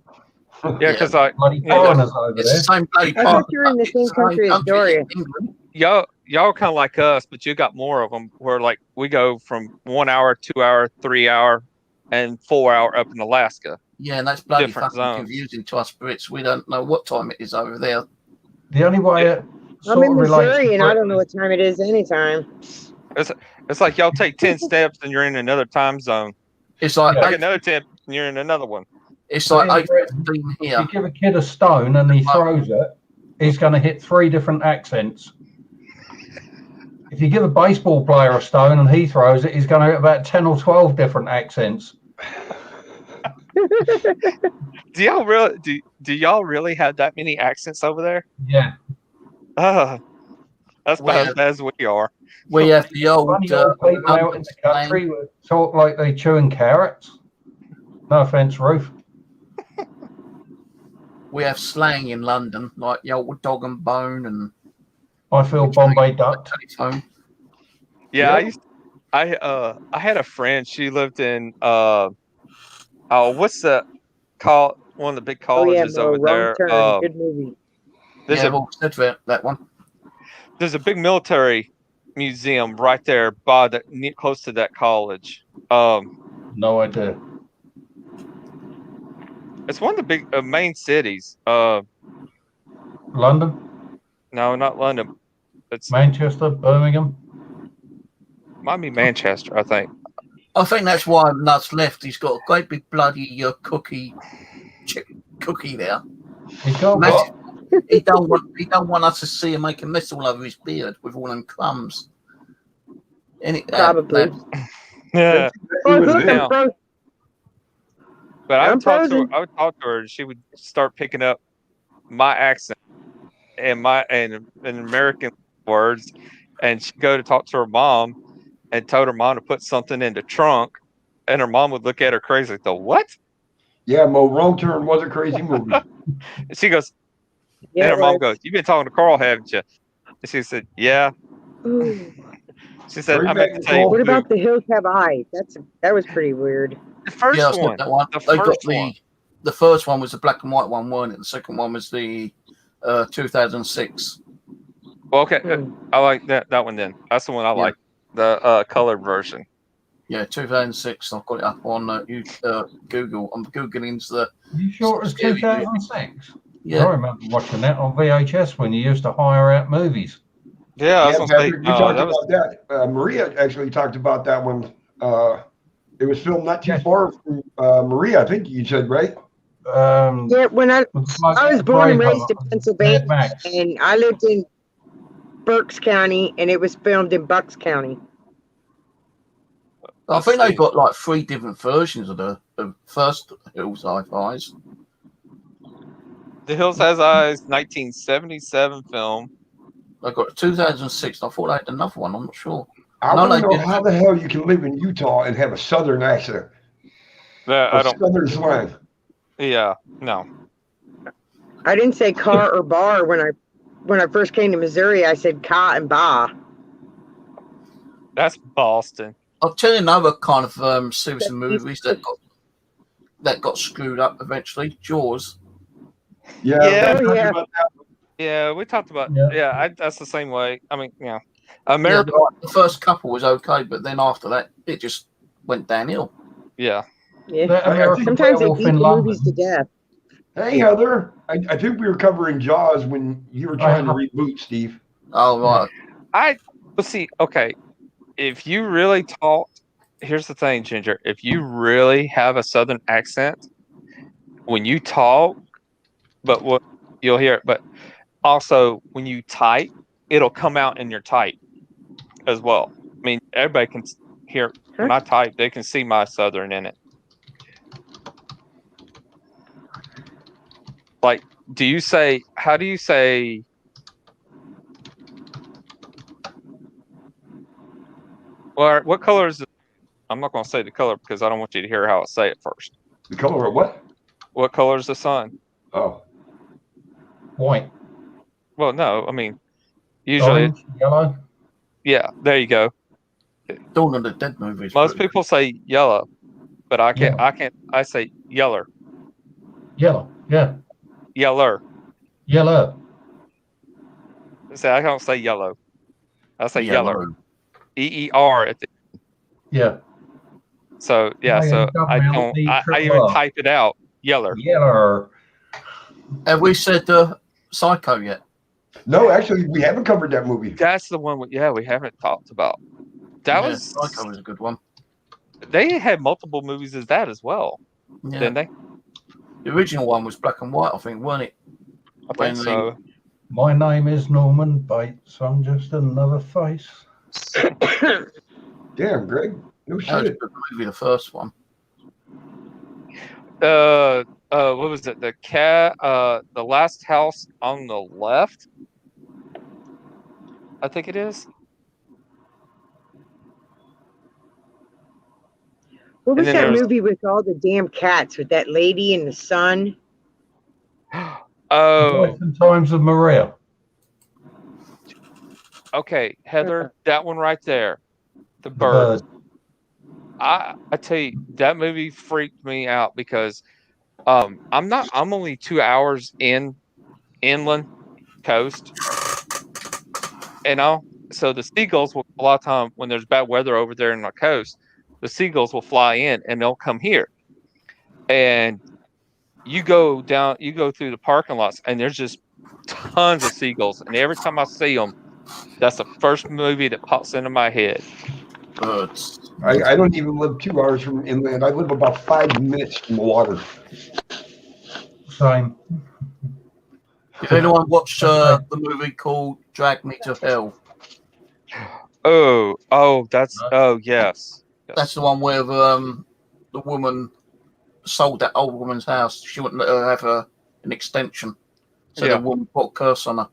yeah, because like Bloody Yeah, foreigners over It's the there. same bloody I part. thought you were in the It's same country as Doria. England. y'all kind of like us, but you got more of them. Where like we go from 1 hour, 2 hour, 3 hour, and 4 hour up in Alaska. Yeah, and that's bloody Different fucking zones. confusing to us Brits. We don't know what time it is over there. The only way it I'm sort in of relates Missouri to and I don't Britain know what time it is anytime. It's like y'all take 10 steps and you're in another time zone. It's like Yeah. Take another 10 and you're in another one. it's like Yeah, 8:15 If here. you give a kid a stone and he throws it, he's going to hit 3 different accents. If you give a baseball player a stone and he throws it, he's going to hit about 10 or 12 different accents. Do y'all really do y'all really have that many accents over there? Yeah. That's about as bad as we are. We have the old Funny old people out in London the slang. country would talk like they chewing carrots. No offense, Ruth. We have slang in London, like the old dog and bone and I feel Bombay ducked. telephone. Yeah, Yeah. I had a friend. She lived in what's that called? One of the big Oh yeah, colleges Mo, over Wrong there. Turn. Good movie. There's Yeah, a well, that's that one. there's a big military museum right there by close to that college. No idea. It's one of the big main cities. London, No, not London. It's Manchester, Birmingham. might be Manchester, I think. I think that's why Nuts left. He's got a great big bloody cookie there. He got Massive- what? He don't want us to see him make a mess all over his beard with all them crumbs. Probably. Yeah. Oh, Who is look, it? I'm frozen. But I I'm would talk to her. frozen. I would talk to her, and she would start picking up my accent and American words, and she'd go to talk to her mom, and told her mom to put something in the trunk, and her mom would look at her crazy. Like, the what? Yeah, Mo, Wrong Turn was a crazy movie. And she goes, Yeah, and her mom it goes, "You've been talking to Carl, haven't you?" And she said, "Yeah." was. Ooh. She said, Bring "I meant back to tell you Nicole. What about The Hills Have Eyes? That was pretty weird. the first Yeah, I said one. that one. The They got first one. the first one was the black and white one, weren't it? The second one was the 2006. Well, okay, Hmm. I like that one. Then that's the one I Yeah. like, the colored version. Yeah, 2006. I've got it up on Google. I'm googling the. You sure it was Scary movie. 2006? I Yeah, remember watching that on VHS when you used to hire out movies. Yeah, I was Yeah, gonna say, Patrick, we talked that was about that. Maria actually talked about that one. It was filmed not too Yes. far from Maria, I think you said, right? Yeah, when I was born and raised in Pennsylvania, and I lived in Berks County, and it was filmed in Bucks County. I think they got like 3 different versions of the first Hills Have Eyes. The Hills Has Eyes, 1977 film. They got 2006. I thought they had another one. I'm not sure. I No, want to they know didn't. how the hell you can live in Utah and have a Southern accent, I a don't. Southern slang. Yeah, no. I didn't say car or bar when I first came to Missouri. I said car and bar. That's Boston. I'll tell you another kind of series of movies that got screwed up eventually. Jaws. Yeah, Yeah. we talked Yeah. about that. Yeah, we talked about. Yeah. Yeah, that's the same way. I mean, yeah, Yeah, America. the first couple was okay, but then after that, it just went downhill. Yeah, Yeah. That I American think Sometimes they Werewolf beat in the London. movies to death. Hey, Heather, I think we were covering Jaws when you were trying to reboot, Steve. Oh right, but see, okay, if you really talk, here's the thing, Ginger. If you really have a Southern accent when you talk, but what you'll hear it, but also when you type, it'll come out in your type as well. I mean, everybody can hear when I type; they can see my Southern in it. Like, how do you say, well, what color is it? I'm not going to say the color because I don't want you to hear how I say it first. The color of what? What color is the sun? Oh, White, Well, no, I mean, usually, orange, yellow. yeah, there you go. Dawn of the Dead movies. Most people say yellow, but I can't, I say yeller, Yellow, yeah, yeller. yellow. See, I don't say yellow. I say yeller. EER at the. Yeah, So yeah, I so am I talking don't. about the I triple even R. type it out. Yeller. yellow. Have we said Psycho yet? no, actually, we haven't covered that movie. That's the one. We haven't talked about. That Yeah, was. Psycho was a good one. They had multiple movies as that as well, Yeah. didn't they? The original one was black and white, I think, weren't it? I think When so. My name is Norman Bates. I'm just another face. Damn, Greg. No That was a shit. good movie, the first one. What was it? The Last House on the Left. I think it is. What was then that there's- movie with all the damn cats with that lady and the son? Oh, Life and Times of Maria. okay, Heather, that one right there, the The bird. bird. I tell you, that movie freaked me out because I'm only 2 hours inland coast, so the seagulls will, a lot of time when there's bad weather over there in the coast, the seagulls will fly in and they'll come here, and you go through the parking lots and there's just tons of seagulls, and every time I see them, that's the first movie that pops into my head. birds. I don't even live 2 hours from inland. I live about 5 minutes from the water. Same. Did anyone watch the movie called Drag Me to Hell? Oh, that's yes. That's the one where the woman sold that old woman's house. She wouldn't let her have an extension. So Yeah. the woman put a curse on her.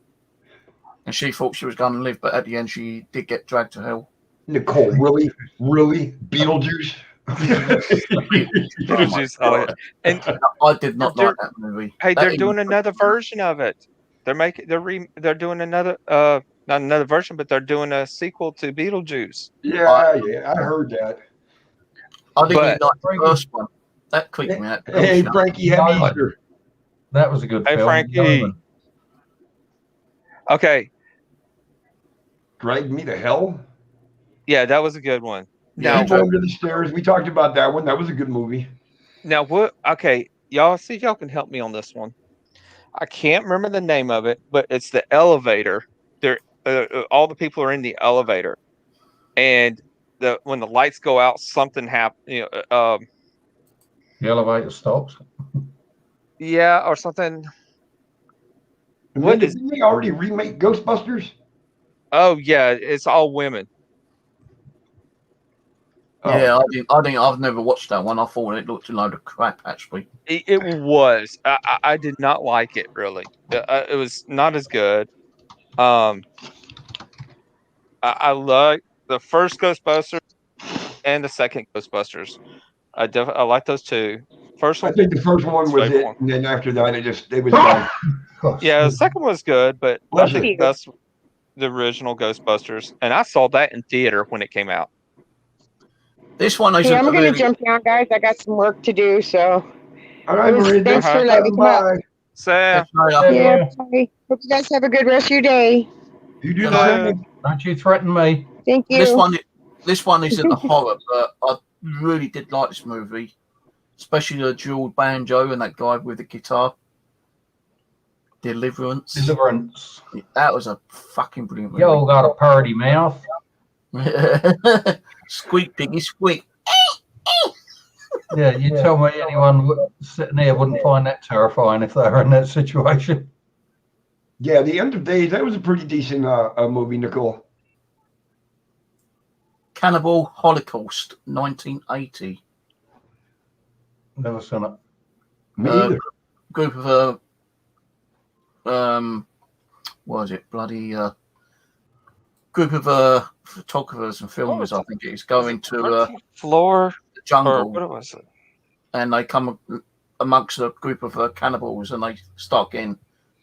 And she thought she was going to live, but at the end she did get dragged to hell. Nicole, really? Beetlejuice? Beetlejuice, oh, yeah. And I did not They're- like that movie. hey, That they're even- doing another version of it. They're doing another not another version, but they're doing a sequel to Beetlejuice. Yeah, I heard that. I didn't but- even like the first one. That creeped me out. Hey, Frankie, happy No. Easter. That was a good Hey, film. Frankie. Yeoman. Okay, Drag Me to Hell? yeah, that was a good one. Yeah, Now, Under the Stairs. We talked about that one. That was a good movie. now what? Okay, y'all see if y'all can help me on this one. I can't remember the name of it, but it's the elevator. There, all the people are in the elevator, and when the lights go out, something happens. The elevator stops. Yeah, or something. What is- Didn't they already remake Ghostbusters? Oh yeah, it's all women. Oh. Yeah, I've never watched that one. I thought it looked a load of crap, actually. It was. I did not like it really. It was not as good. I like the first Ghostbusters and the second Ghostbusters. I like those two. First I one, think the first one was Second it, one. and then after that, it was done. yeah, the second one was good, but I Was think it? that's the original Ghostbusters, and I saw that in theater when it came out. This one isn't Hey, I'm gonna really. jump down, guys. I got some work to do, so All right, Maria. thanks for letting me come out. Bye. So That's right, Yeah. Yeah, bye. Hope you guys have a good rest of your day. You do Good the night. same. Don't you threaten me. Thank you. This one isn't a horror, but I really did like this movie, especially the dual banjo and that guy with the guitar. Deliverance. Deliverance. That was a fucking brilliant movie. You all got a party mouth. Squeak, piggy, squeak. Yeah, you tell me anyone sitting here wouldn't find that terrifying if they were in that situation. Yeah, The End of Days. That was a pretty decent movie, Nicole. Cannibal Holocaust, 1980. Never seen it. Me Uh, either. Group of what is it? Bloody group of photographers and filmers. I think it is going to the floor or jungle, what was it? and they come amongst a group of cannibals, and they start getting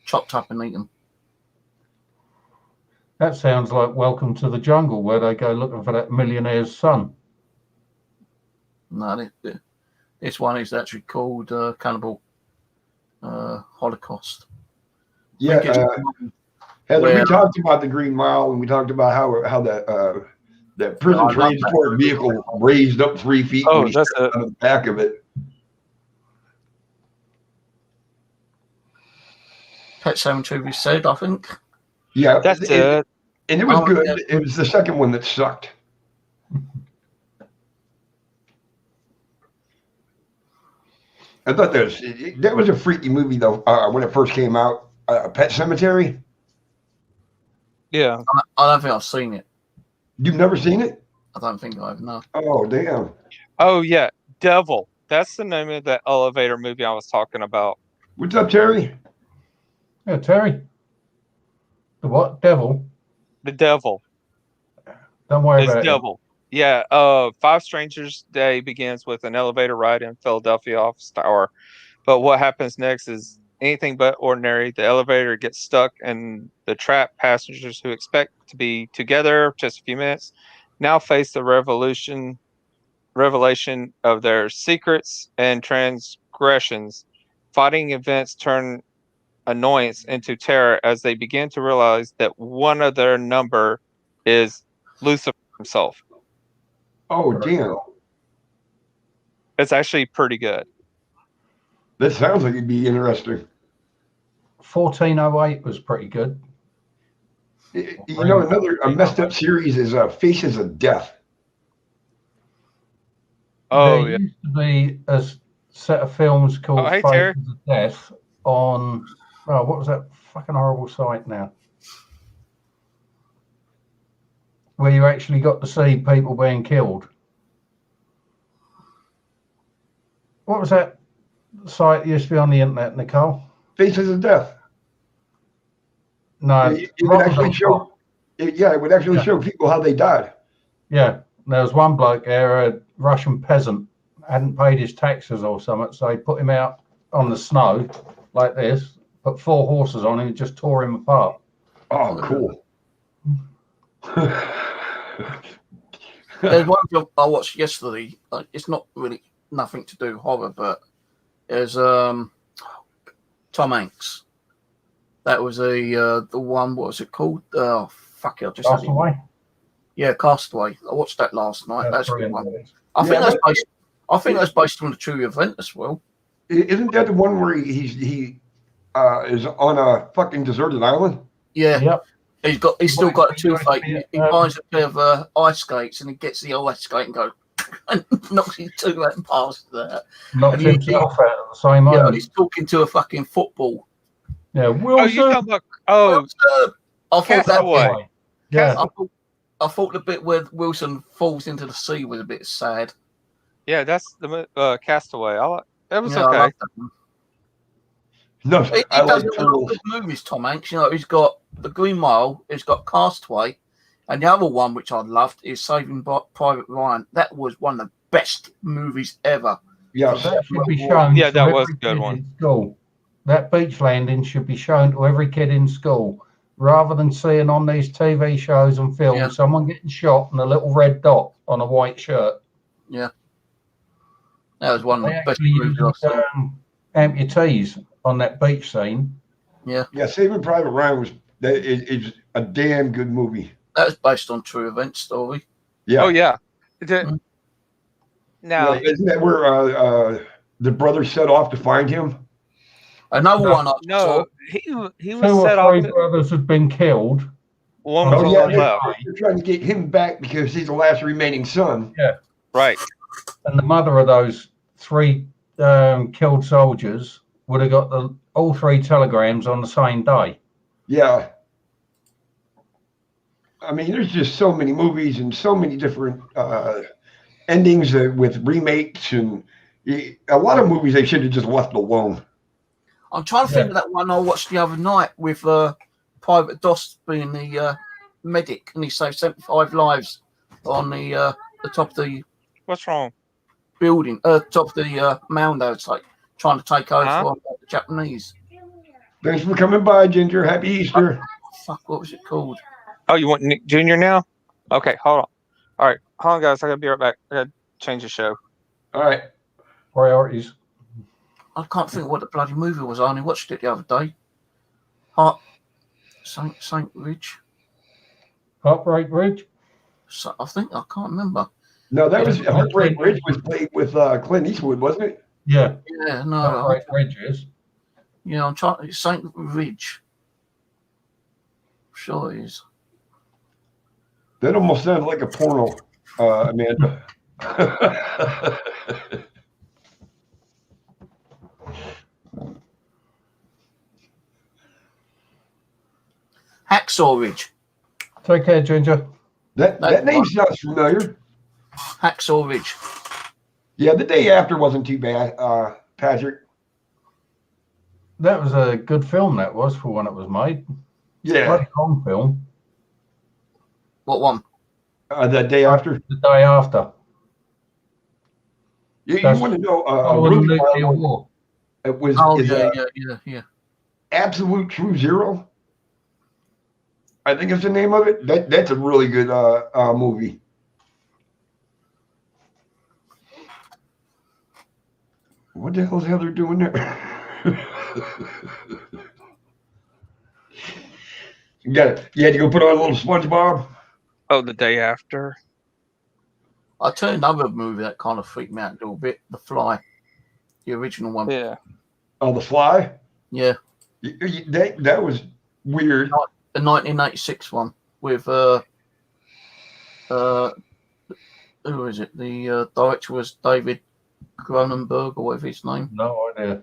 chopped up and eaten. That sounds like Welcome to the Jungle, where they go looking for that millionaire's son. No, this one is actually called Cannibal Holocaust. Yeah, think it's- Heather, where- we talked about the Green Mile, and we talked about how that prison I love that transport movie. vehicle raised up 3 feet Oh, when he that's stepped it. on the back of it. Pet Sematary, we said, I think. Yeah, That's it. and it was Oh, good. yeah. It was the second one that sucked. I thought that was a freaky movie though when it first came out. Pet Cemetery. Yeah. I don't think I've seen it. You've never seen it? I don't think I've. No. Oh damn! Oh yeah, Devil. That's the name of that elevator movie I was talking about. What's up, Terry? Yeah, Terry. The what? Devil? The Devil. Don't worry It's about it. Devil. Yeah. Five Strangers Day begins with an elevator ride in Philadelphia office tower, but what happens next is anything but ordinary. The elevator gets stuck, and the trapped passengers who expect to be together just a few minutes now face the revelation of their secrets and transgressions. Fighting events turn annoyance into terror as they begin to realize that one of their number is Lucifer himself. Oh damn! It's actually pretty good. That sounds like it'd be interesting. 1408 was pretty good. You know, a messed up series is Faces of Death. Oh there yeah. used to be a set of films called hey, Terry. Faces of Death on, oh, what was that fucking horrible site now? Where you actually got to see people being killed. What was that site that used to be on the internet, Nicole? Faces of Death. No, It would actually show. It would actually Yeah. show people how they died. Yeah, there was one bloke there, a Russian peasant, hadn't paid his taxes or something, so he put him out on the snow like this, put 4 horses on him and just tore him apart. Oh, cool. There's one film I watched yesterday. It's not really nothing to do with horror, but there's Tom Hanks. That was the one. What was it called? Oh fuck it! I just had it. Castaway? Yeah, Castaway. I watched that last night. That's a good brilliant. one. I think that's based on a true event as well. Isn't that the one where he is on a fucking deserted island? Yeah. Yep. He's still got a toothache. Yeah. He buys a pair of ice skates and he gets the ice skate and goes and knocks his toothache past that. Knocked And himself out at the same Yeah, and moment. he's talking to a fucking football. Yeah, Oh, Wilson. you talking about? Oh, I thought that Castaway. Yeah, I thought the bit where Wilson falls into the sea was a bit sad. yeah, that's the Castaway. That was Yeah, I okay. like that one. No, He I does like a lot of turtles. good movies, Tom Hanks. You know, he's got The Green Mile, he's got Castaway, and the other one which I loved is Saving Private Ryan. That was one of the best movies ever. Yeah, that should be shown. Yeah, to that was every a good kid one. in school. That beach landing should be shown to every kid in school, rather than seeing on these TV shows and films Yeah. someone getting shot and a little red dot on a white shirt. That was one of They the best actually movies used I've seen. amputees on that beach scene. yeah. Saving Private Ryan is a damn good movie. That was based on true event story. Yeah. Oh yeah. Mm. Now, Yeah, isn't that where the brother set off to find him? Another one I saw. no, he was 2 set or 3 off. brothers have been killed. One was Oh, on yeah, the left. they're trying to get him back because he's the last remaining son. Right. And the mother of those 3 killed soldiers would have got all 3 telegrams on the same day. Yeah. I mean, there's just so many movies and so many different endings with remakes, and a lot of movies they should have just left alone. I'm trying to think of that one I watched the other night with Private Dost being the medic, and he saved 75 lives on the top of the What's wrong? building, top of the mound. I was like trying to take over Huh? on the Japanese. Thanks for coming by, Ginger. Happy Easter. Fuck, what was it called? Oh, you want Nick Jr. now? Okay, hold on. All right, hold on, guys. I gotta be right back. I gotta change the show. All right. Priorities. I can't think of what the bloody movie was. I only watched it the other day. Saint Ridge. Heartbreak Ridge. So, I think I can't remember. No, that was Yeah. Heartbreak Ridge was played with Clint Eastwood, wasn't it? Yeah, Yeah, no. Heartbreak Ridge is. Yeah, I'm trying. It's Saint Ridge. Sure it is. That almost sounded like a porno, Amanda. Hacksaw Ridge. Take care, Ginger. that name sounds familiar. Hacksaw Ridge. Yeah, The Day After wasn't too bad, Patrick. That was a good film, that was, for when it was made. Yeah, Bloody long film. What one? The Day After. The Day After. You That's- want to know a Oh, the really nuclear wild one? war. It was Oh, is, yeah. Absolute True Zero. I think it's the name of it. That's a really good movie. What the hell is Heather doing there? You had to go put on a little SpongeBob. Oh, The Day After. I'll tell you another movie that kind of freaked me out a little bit. The Fly. The original one. Yeah. Oh, The Fly. Yeah. That was weird. The 1986 one with who is it? The director was David Cronenberg or whatever his name. No idea.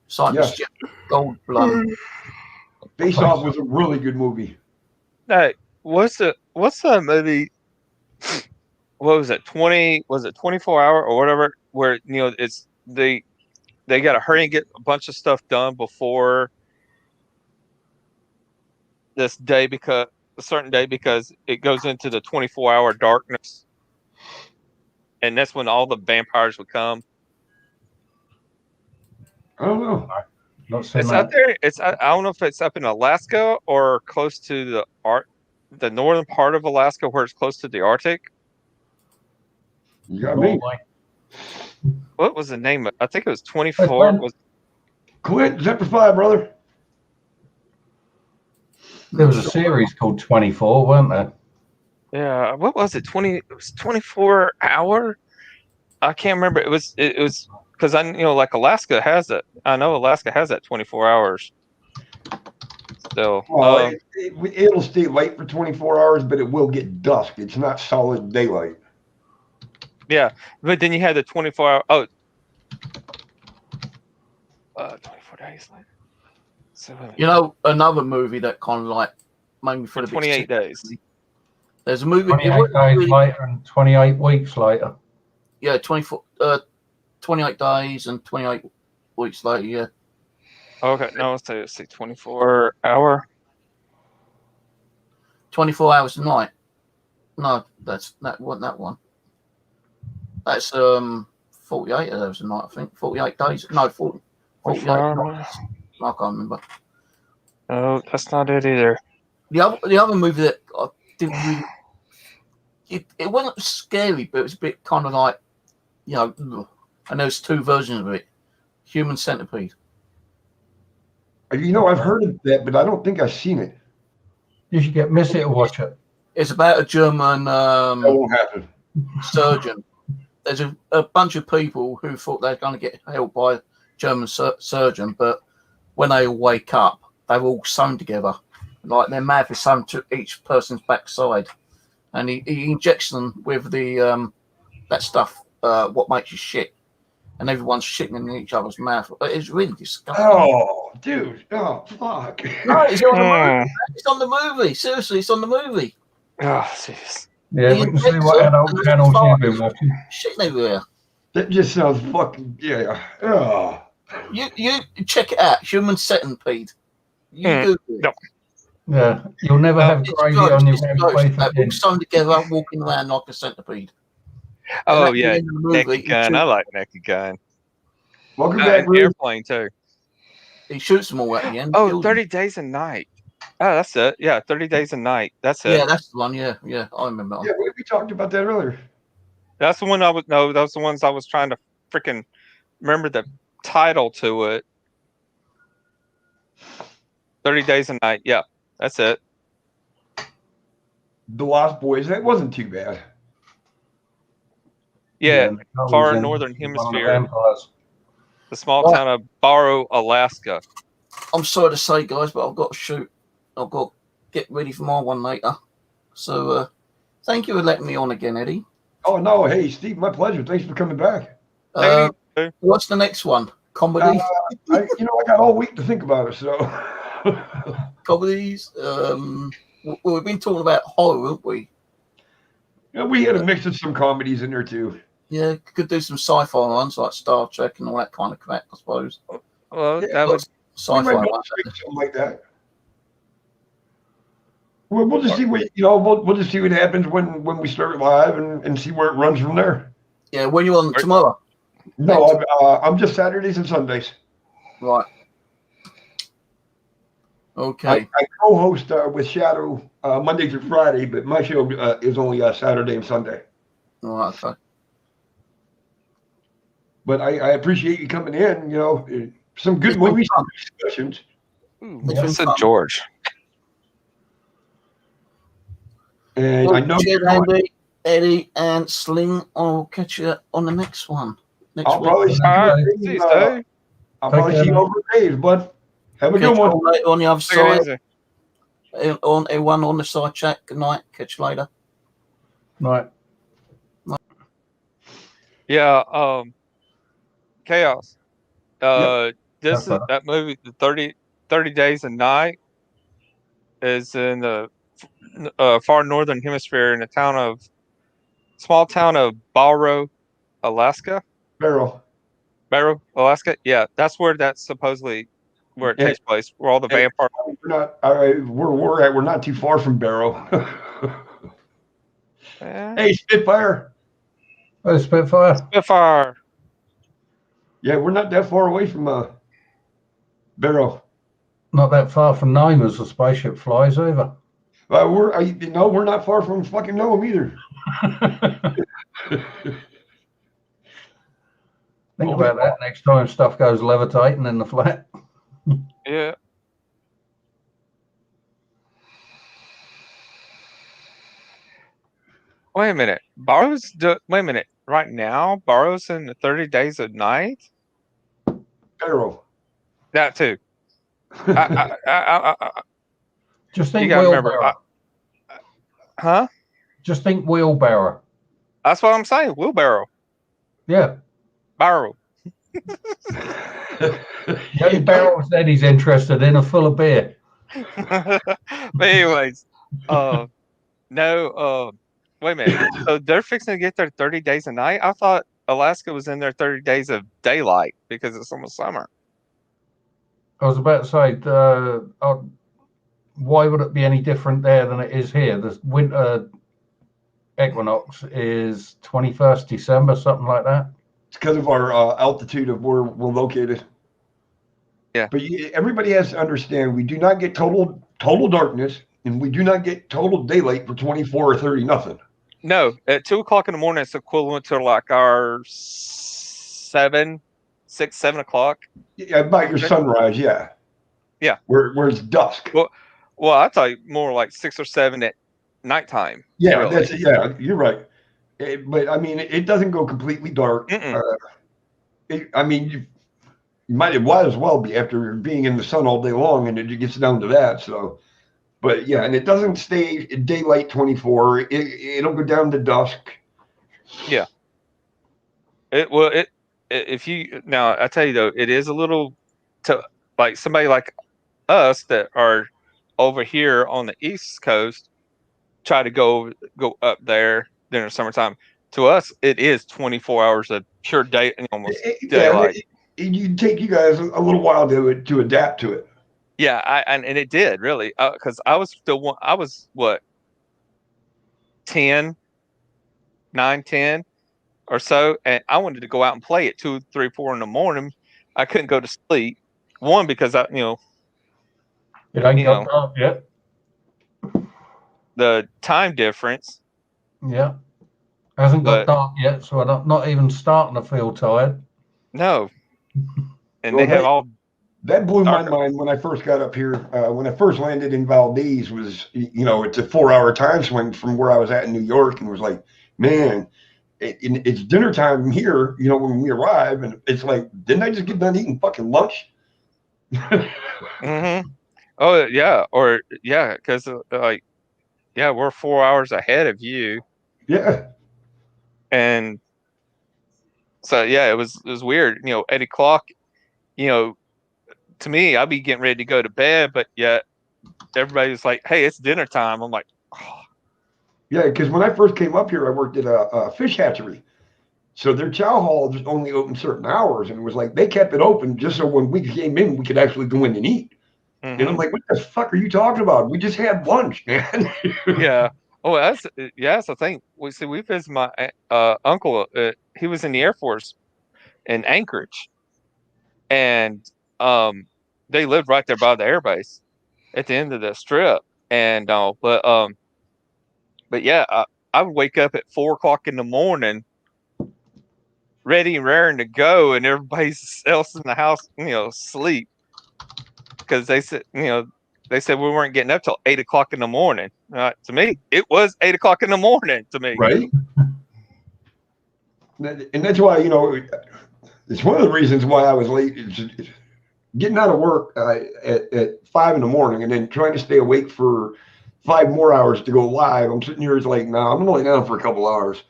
Cypress Jeff Goldblum. Face Off was a really good movie. Hey, what's the movie? What was it? 24 Hour or whatever? Where it's they got to hurry and get a bunch of stuff done before this day because a certain day because it goes into the 24-hour darkness, and that's when all the vampires would come. I don't know. Not seen It's that. out there. I don't know if it's up in Alaska or close to the northern part of Alaska where it's close to the Arctic. You got me. What was the name of? I think it was Hey, 24. Glenn. Clint, Zephyr 5, brother. There was a series called 24, weren't there? Yeah, what was it? It was 24 hour. I can't remember. It was because I like Alaska has it. I know Alaska has that 24 hours. Still, Well, it'll stay light for 24 hours, but it will get dusk. It's not solid daylight. yeah. But then you had the 24 hour. Oh, 24 days later. So You know, another movie that kind of like made me feel a bit 28 sick. days. There's a movie. 28 it wasn't days really- later and 28 weeks later. Yeah, 28 days and 28 weeks later. Yeah. Okay, no, let's see 24 hour. 24 hours a night. No, that wasn't that one. That's 48 hours a night, I think. 48 days. No, 48 nights. I can't remember. No, that's not it either. The other movie that I didn't really it wasn't scary, but it was a bit kind of like, and there's two versions of it. Human Centipede. I've heard of that, but I don't think I've seen it. You should get Missy to watch it. It's about a German That won't happen. surgeon. There's a bunch of people who thought they're going to get helped by a German surgeon, but when they all wake up, they're all sewn together. Like their mouth is sewn to each person's backside. And he injects them with the that stuff, what makes you shit. And everyone's shitting in each other's mouth. It's really disgusting. Oh, dude. Oh, fuck. No, it's on the movie. It's on the movie. Seriously, it's on the movie. Oh, jeez. Yeah, we can see what adult channels you've been watching. Shitting everywhere. That just sounds fucking, yeah. Oh. You check it out. Human Centipede. You Google it. No. Yeah, you'll never have It's gravy ghosts, on your it's red ghosts. face They're again. all sewn together, walking around like a centipede. Oh And at the yeah, end of the movie, Naked Gun. I like Naked Gun. Welcome back, And Ruth. Airplane too. He shoots them all at the end. Oh, kills 30 Days a Night. Oh, that's it. Yeah, 30 Days a Night. That's them. it. Yeah, that's the one. Yeah, I remember. Yeah, we talked about that earlier. That's the one I would know. Those the ones I was trying to freaking remember the title to it. 30 Days a Night. Yeah, that's it. The Lost Boys, that wasn't too bad. Yeah, and the goals far in northern one of the hemisphere. vampires. The small town of Barrow, Alaska. I'm sorry to say, guys, but I've got to shoot. I've got to get ready for my one later. So, thank you for letting me on again, Eddie. Oh, no. Hey, Steve, my pleasure. Thanks for coming back. What's the next one? Comedy? I got all week to think about it, so. Comedies? Well, we've been talking about horror, haven't we? Yeah, we had a mix of some comedies in there, too. Yeah, could do some sci-fi ones like Star Trek and all that kind of crap, I suppose. Well, Yeah, that would. We Sci-fi might ones. make something like that. We'll just see what we'll just see what happens when we start live and see where it runs from there. Yeah, when you on tomorrow? No, I'm just Saturdays and Sundays. Right. Okay. I co-host with Shadow Monday through Friday, but my show is only Saturday and Sunday. All right. Okay. But I appreciate you coming in. Some good movies and discussions. It's been Said fun. George. And Well, I know cheers, Andy, Eddie, and Sling. I'll catch you on the next one. I'll probably see All right. you, See you, Steve. I'll probably see you over days, bud. Have a good one. Later on the other Take it side. easy. On everyone on the side chat. Good night. Catch you later. Right. Yeah. Chaos. That's right. That movie, the 30 Days a Night, is in the far northern hemisphere in the small town of Barrow, Alaska. Barrel. Barrow, Alaska. Yeah, that's where that's supposedly where it takes place, where all the vampires. We're not too far from Barrow. Hey, Spitfire. Oh, Spitfire. Spitfire. Yeah, we're not that far away from Barrow. Not that far from Nome as the spaceship flies either. We're not far from fucking Nome either. Think about that next time stuff goes levitating in the flat. Yeah. Wait a minute. Wait a minute. Right now, Barrow's in the 30 Days a Night? Barrow. That too. Just think You gotta remember. wheelbarrow. Huh? Just think wheelbarrow. That's what I'm saying. Wheelbarrow. Yeah. Barrow. The only barrels that he's interested in are full of beer. But anyways, no, wait a minute. So they're fixing to get their 30 days a night? I thought Alaska was in their 30 days of daylight because it's almost summer. I was about to say, why would it be any different there than it is here? The winter equinox is 21st December, something like that. It's because of our altitude of where we're located. Yeah. But everybody has to understand, we do not get total darkness, and we do not get total daylight for 24 or 30 nothing. No, at 2 o'clock in the morning, it's equivalent to like our 6, 7 o'clock. Yeah, about your sunrise, yeah. Yeah. Where it's dusk. Well, I thought more like 6 or 7 at nighttime. Yeah, really. You're right. But I mean, it doesn't go completely dark. You might as well be after being in the sun all day long, and it gets down to that. So, but yeah, and it doesn't stay daylight 24. It'll go down to dusk. Yeah. If you now, I tell you though, it is a little like somebody like us that are over here on the East Coast try to go up there during the summertime. To us, it is 24 hours of pure day, almost daylight. It'd take you guys a little while to adapt to it. Yeah, and it did really, because I was what 10 or so, and I wanted to go out and play at 2, 3, 4 in the morning. I couldn't go to sleep. One, because it ain't got dark yet. The time difference. Yeah. Hasn't got dark yet, so I'm not even starting to feel tired. No. And they have all. That blew my mind when I first got up here. When I first landed in Valdez, was it's a 4-hour time swing from where I was at in New York, and was like, man, it's dinner time here. When we arrive, and it's like, didn't I just get done eating fucking lunch? Mm-hmm. Oh yeah, because we're 4 hours ahead of you. Yeah. And so yeah, it was weird. 8 o'clock. To me, I'd be getting ready to go to bed, but yet everybody's like, "Hey, it's dinner time." I'm like, oh. Yeah, because when I first came up here, I worked at a fish hatchery, so their chow hall just only opened certain hours, and it was like they kept it open just so when we came in, we could actually go in and eat. Mm-hmm. And I'm like, "What the fuck are you talking about? We just had lunch, man." Yeah. Oh, that's the thing. We visited my uncle. He was in the Air Force in Anchorage, and they lived right there by the airbase at the end of the strip. And but yeah, I would wake up at 4 o'clock in the morning, ready and raring to go, and everybody else in the house, sleep, because they said, they said we weren't getting up till 8 o'clock in the morning. To me, it was 8 o'clock in the morning to me. Right. And that's why, it's one of the reasons why I was late. It's getting out of work at 5 in the morning and then trying to stay awake for 5 more hours to go live. I'm sitting here, it's like, nah, I'm going to lay down for a couple hours.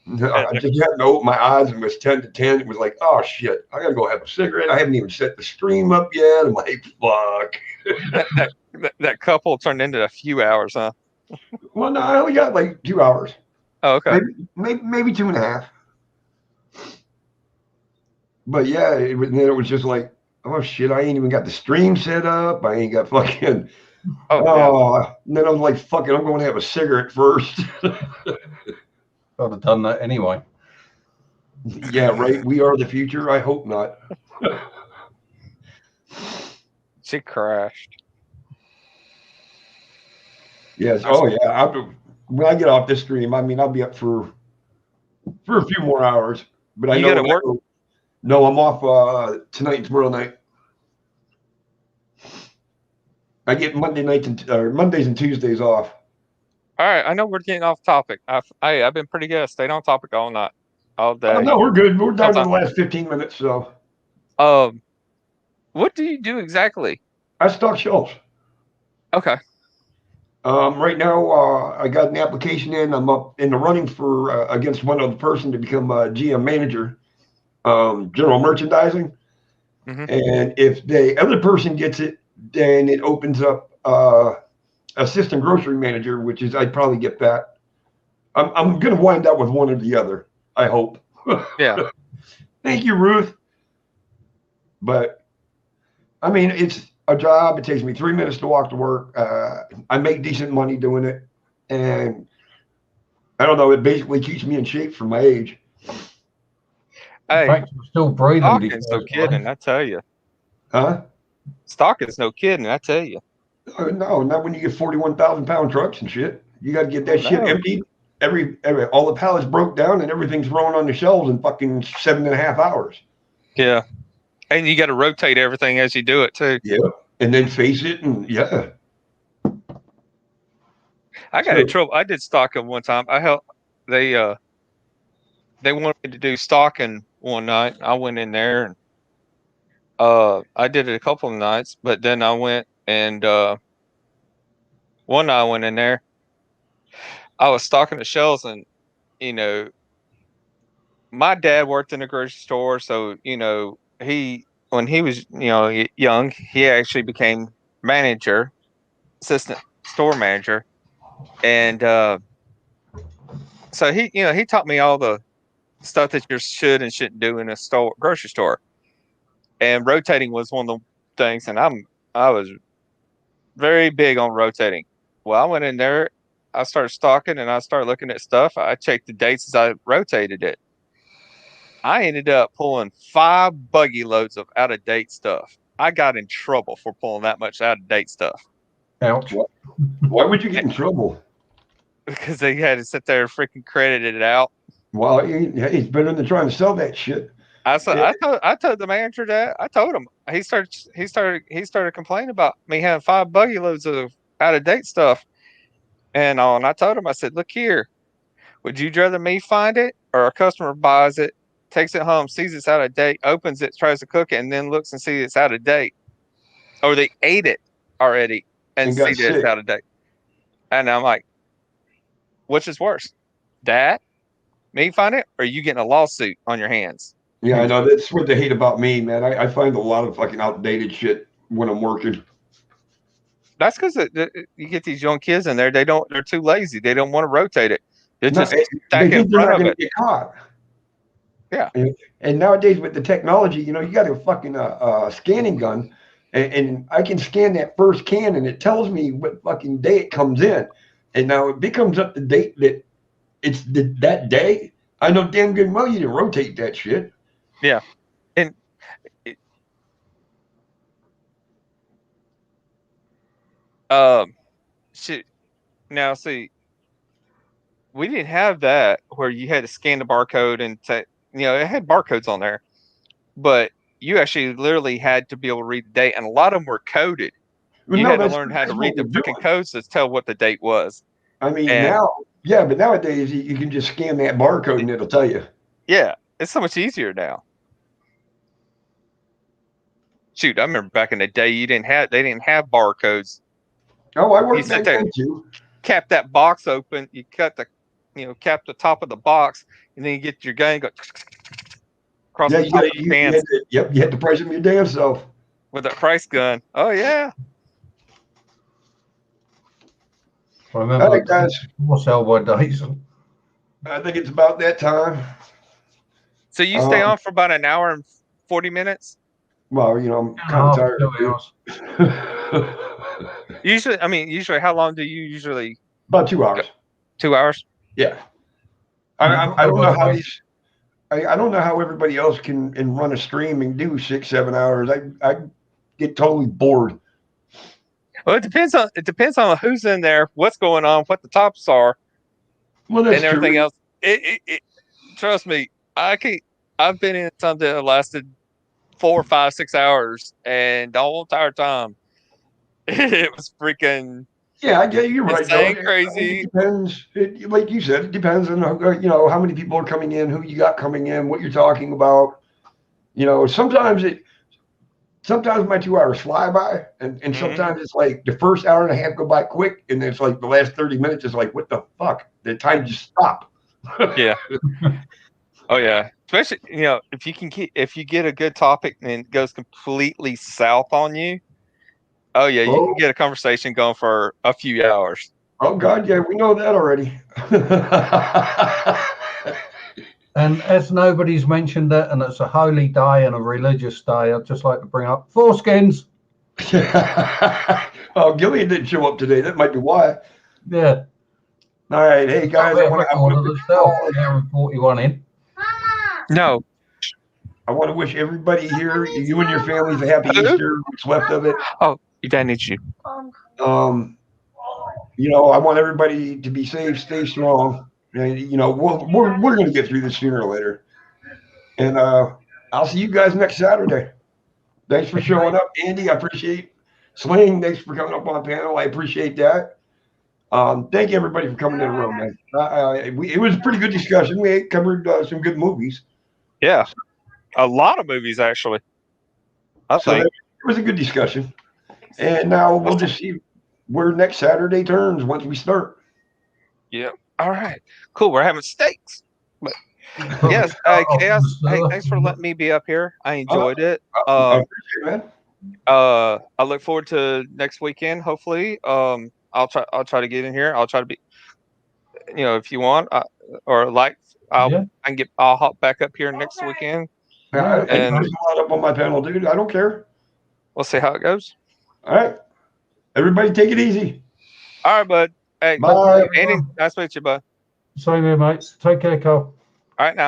I just happened to open my eyes and it was 10 to 10. It was like, oh shit, I gotta go have a cigarette. I haven't even set the stream up yet. I'm like, fuck. That couple turned into a few hours, huh? Well, no, I only got like 2 hours. Oh, okay. Maybe 2.5. But yeah, then it was just like, oh shit, I ain't even got the stream set up. I ain't got fucking. Then I was like, fuck it, I'm going to have a cigarette first. I'd have done that anyway. Yeah, right. We are the future. I hope not. She crashed. Yes. Oh yeah. When I get off this stream, I mean, I'll be up for a few more hours. But I You know gotta work? No, I'm off tonight and tomorrow night. I get Mondays and Tuesdays off. All right, I know we're getting off topic. I've been pretty good. Stayed on topic all night, all day. Oh, no, we're good. We're down to the last 15 minutes. So, what do you do exactly? I stock shelves. Okay. Right now, I got an application in. I'm up in the running for against one other person to become a GM manager, general merchandising. Mm-hmm. And if the other person gets it, then it opens up assistant grocery manager, which is I'd probably get that. I'm going to wind up with one or the other. I hope. Yeah. Thank you, Ruth. But I mean, it's a job. It takes me 3 minutes to walk to work. I make decent money doing it, and I don't know. It basically keeps me in shape for my age. In fact, you're still breathing. Stocking's no kidding, I tell you. Huh? Stocking's no kidding, I tell you. No, not when you get 41,000-pound trucks and shit. You got to get that shit emptied. All the pallets broke down and everything's thrown on the shelves in fucking 7.5 hours. Yeah. And you got to rotate everything as you do it too. Yeah. And then face it and yeah. I got in trouble. I did stocking one time. I helped. They wanted me to do stocking one night. I went in there and I did it a couple of nights, but then I went and one night I went in there. I was stocking the shelves, and my dad worked in a grocery store, so when he was young, he actually became assistant store manager, and so he taught me all the stuff that you should and shouldn't do in a grocery store, and rotating was one of the things, and I was very big on rotating. Well, I went in there, I started stocking, and I started looking at stuff. I checked the dates as I rotated it. I ended up pulling 5 buggy loads of out-of-date stuff. I got in trouble for pulling that much out-of-date stuff. Ouch. Why would you get in trouble? Because they had to sit there and freaking credit it out. Well, it's better than trying to sell that shit. I told the manager that. I told him. He started complaining about me having 5 buggy loads of out-of-date stuff. And I told him, I said, look here, would you rather me find it or a customer buys it, takes it home, sees it's out of date, opens it, tries to cook it, and then looks and sees it's out of date? Or they ate it already and see that it's out of date. And I'm like, which is worse? That? Me find it? Or you getting a lawsuit on your hands? Yeah, I know. That's what they hate about me, man. I find a lot of fucking outdated shit when I'm working. That's because you get these young kids in there. They're too lazy. They don't want to rotate it. They just stack in front of it. Get caught. Yeah. And nowadays with the technology, you got a fucking scanning gun, and I can scan that first can, and it tells me what fucking day it comes in. And now it becomes up to date that it's that day. I know damn good well you didn't rotate that shit. Yeah. And now see, we didn't have that where you had to scan the barcode and it had barcodes on there, but you actually literally had to be able to read the date, and a lot of them were coded. You had to learn how to read the freaking codes to tell what the date was. I mean, but nowadays you can just scan that barcode and it'll tell you. Yeah, it's so much easier now. Shoot, I remember back in the day they didn't have barcodes. Oh, I worked back then too. Cap that box open, you cut the cap the top of the box, and then you get your gun, go across Yeah, the top of the pants you had to price them your damn self. with that price gun. Oh yeah. I remember All right, guys. more Cellboy days. I think it's about that time. So you stay on for about an hour and 40 minutes? Well, I'm kind of tired. Usually, how long do you usually? About 2 hours. 2 hours? Yeah. I don't know how these. I don't know how everybody else can run a stream and do 6-7 hours. I get totally bored. Well, it depends on who's in there, what's going on, what the tops are, Well, that's and everything true. else. Trust me, I've been in something that lasted 4, 5, 6 hours, and the whole entire time, it was freaking. Yeah, you're right. Insane, Though. crazy. It depends. Like you said, it depends on how many people are coming in, who you got coming in, what you're talking about. Sometimes my 2 hours fly by, and sometimes it's like the first hour and a half go by quick, and it's like the last 30 minutes is like, what the fuck? The time just stopped. Yeah. Oh yeah. Especially if you get a good topic and it goes completely south on you. Oh yeah, you can get a conversation going for a few hours. Oh God, yeah, we know that already. And as nobody's mentioned it, and it's a holy day and a religious day, I'd just like to bring up foreskins. Oh, Gillian didn't show up today. That might be why. Yeah. All right, hey guys, I want 41 in. No. I want to wish everybody here, you and your families, a happy Easter. What's left of it. Oh, your dad needs you. I want everybody to be safe, stay strong. And, we're going to get through this sooner or later. And I'll see you guys next Saturday. Thanks for showing up, Andy. I appreciate Sling. Thanks for coming up on panel. I appreciate that. Thank you, everybody, for coming in the room, man. It was a pretty good discussion. We covered some good movies. Yeah, a lot of movies, actually. I think it was a good discussion. And now we'll just see where next Saturday turns once we start. Yeah. All right. Cool. We're having steaks. But yes. Chaos. Hey, thanks for letting me be up here. I enjoyed it. I appreciate it, man. I look forward to next weekend. Hopefully, I'll try to get in here. I'll try to be. If you want, I'll hop back up here next weekend. And there's a lot up on my panel, dude. I don't care. We'll see how it goes. All right. Everybody take it easy. All right, bud. Hey, bye. Andy, nice to meet you, bud. Same here, mates. Take care, Carl. All right, now.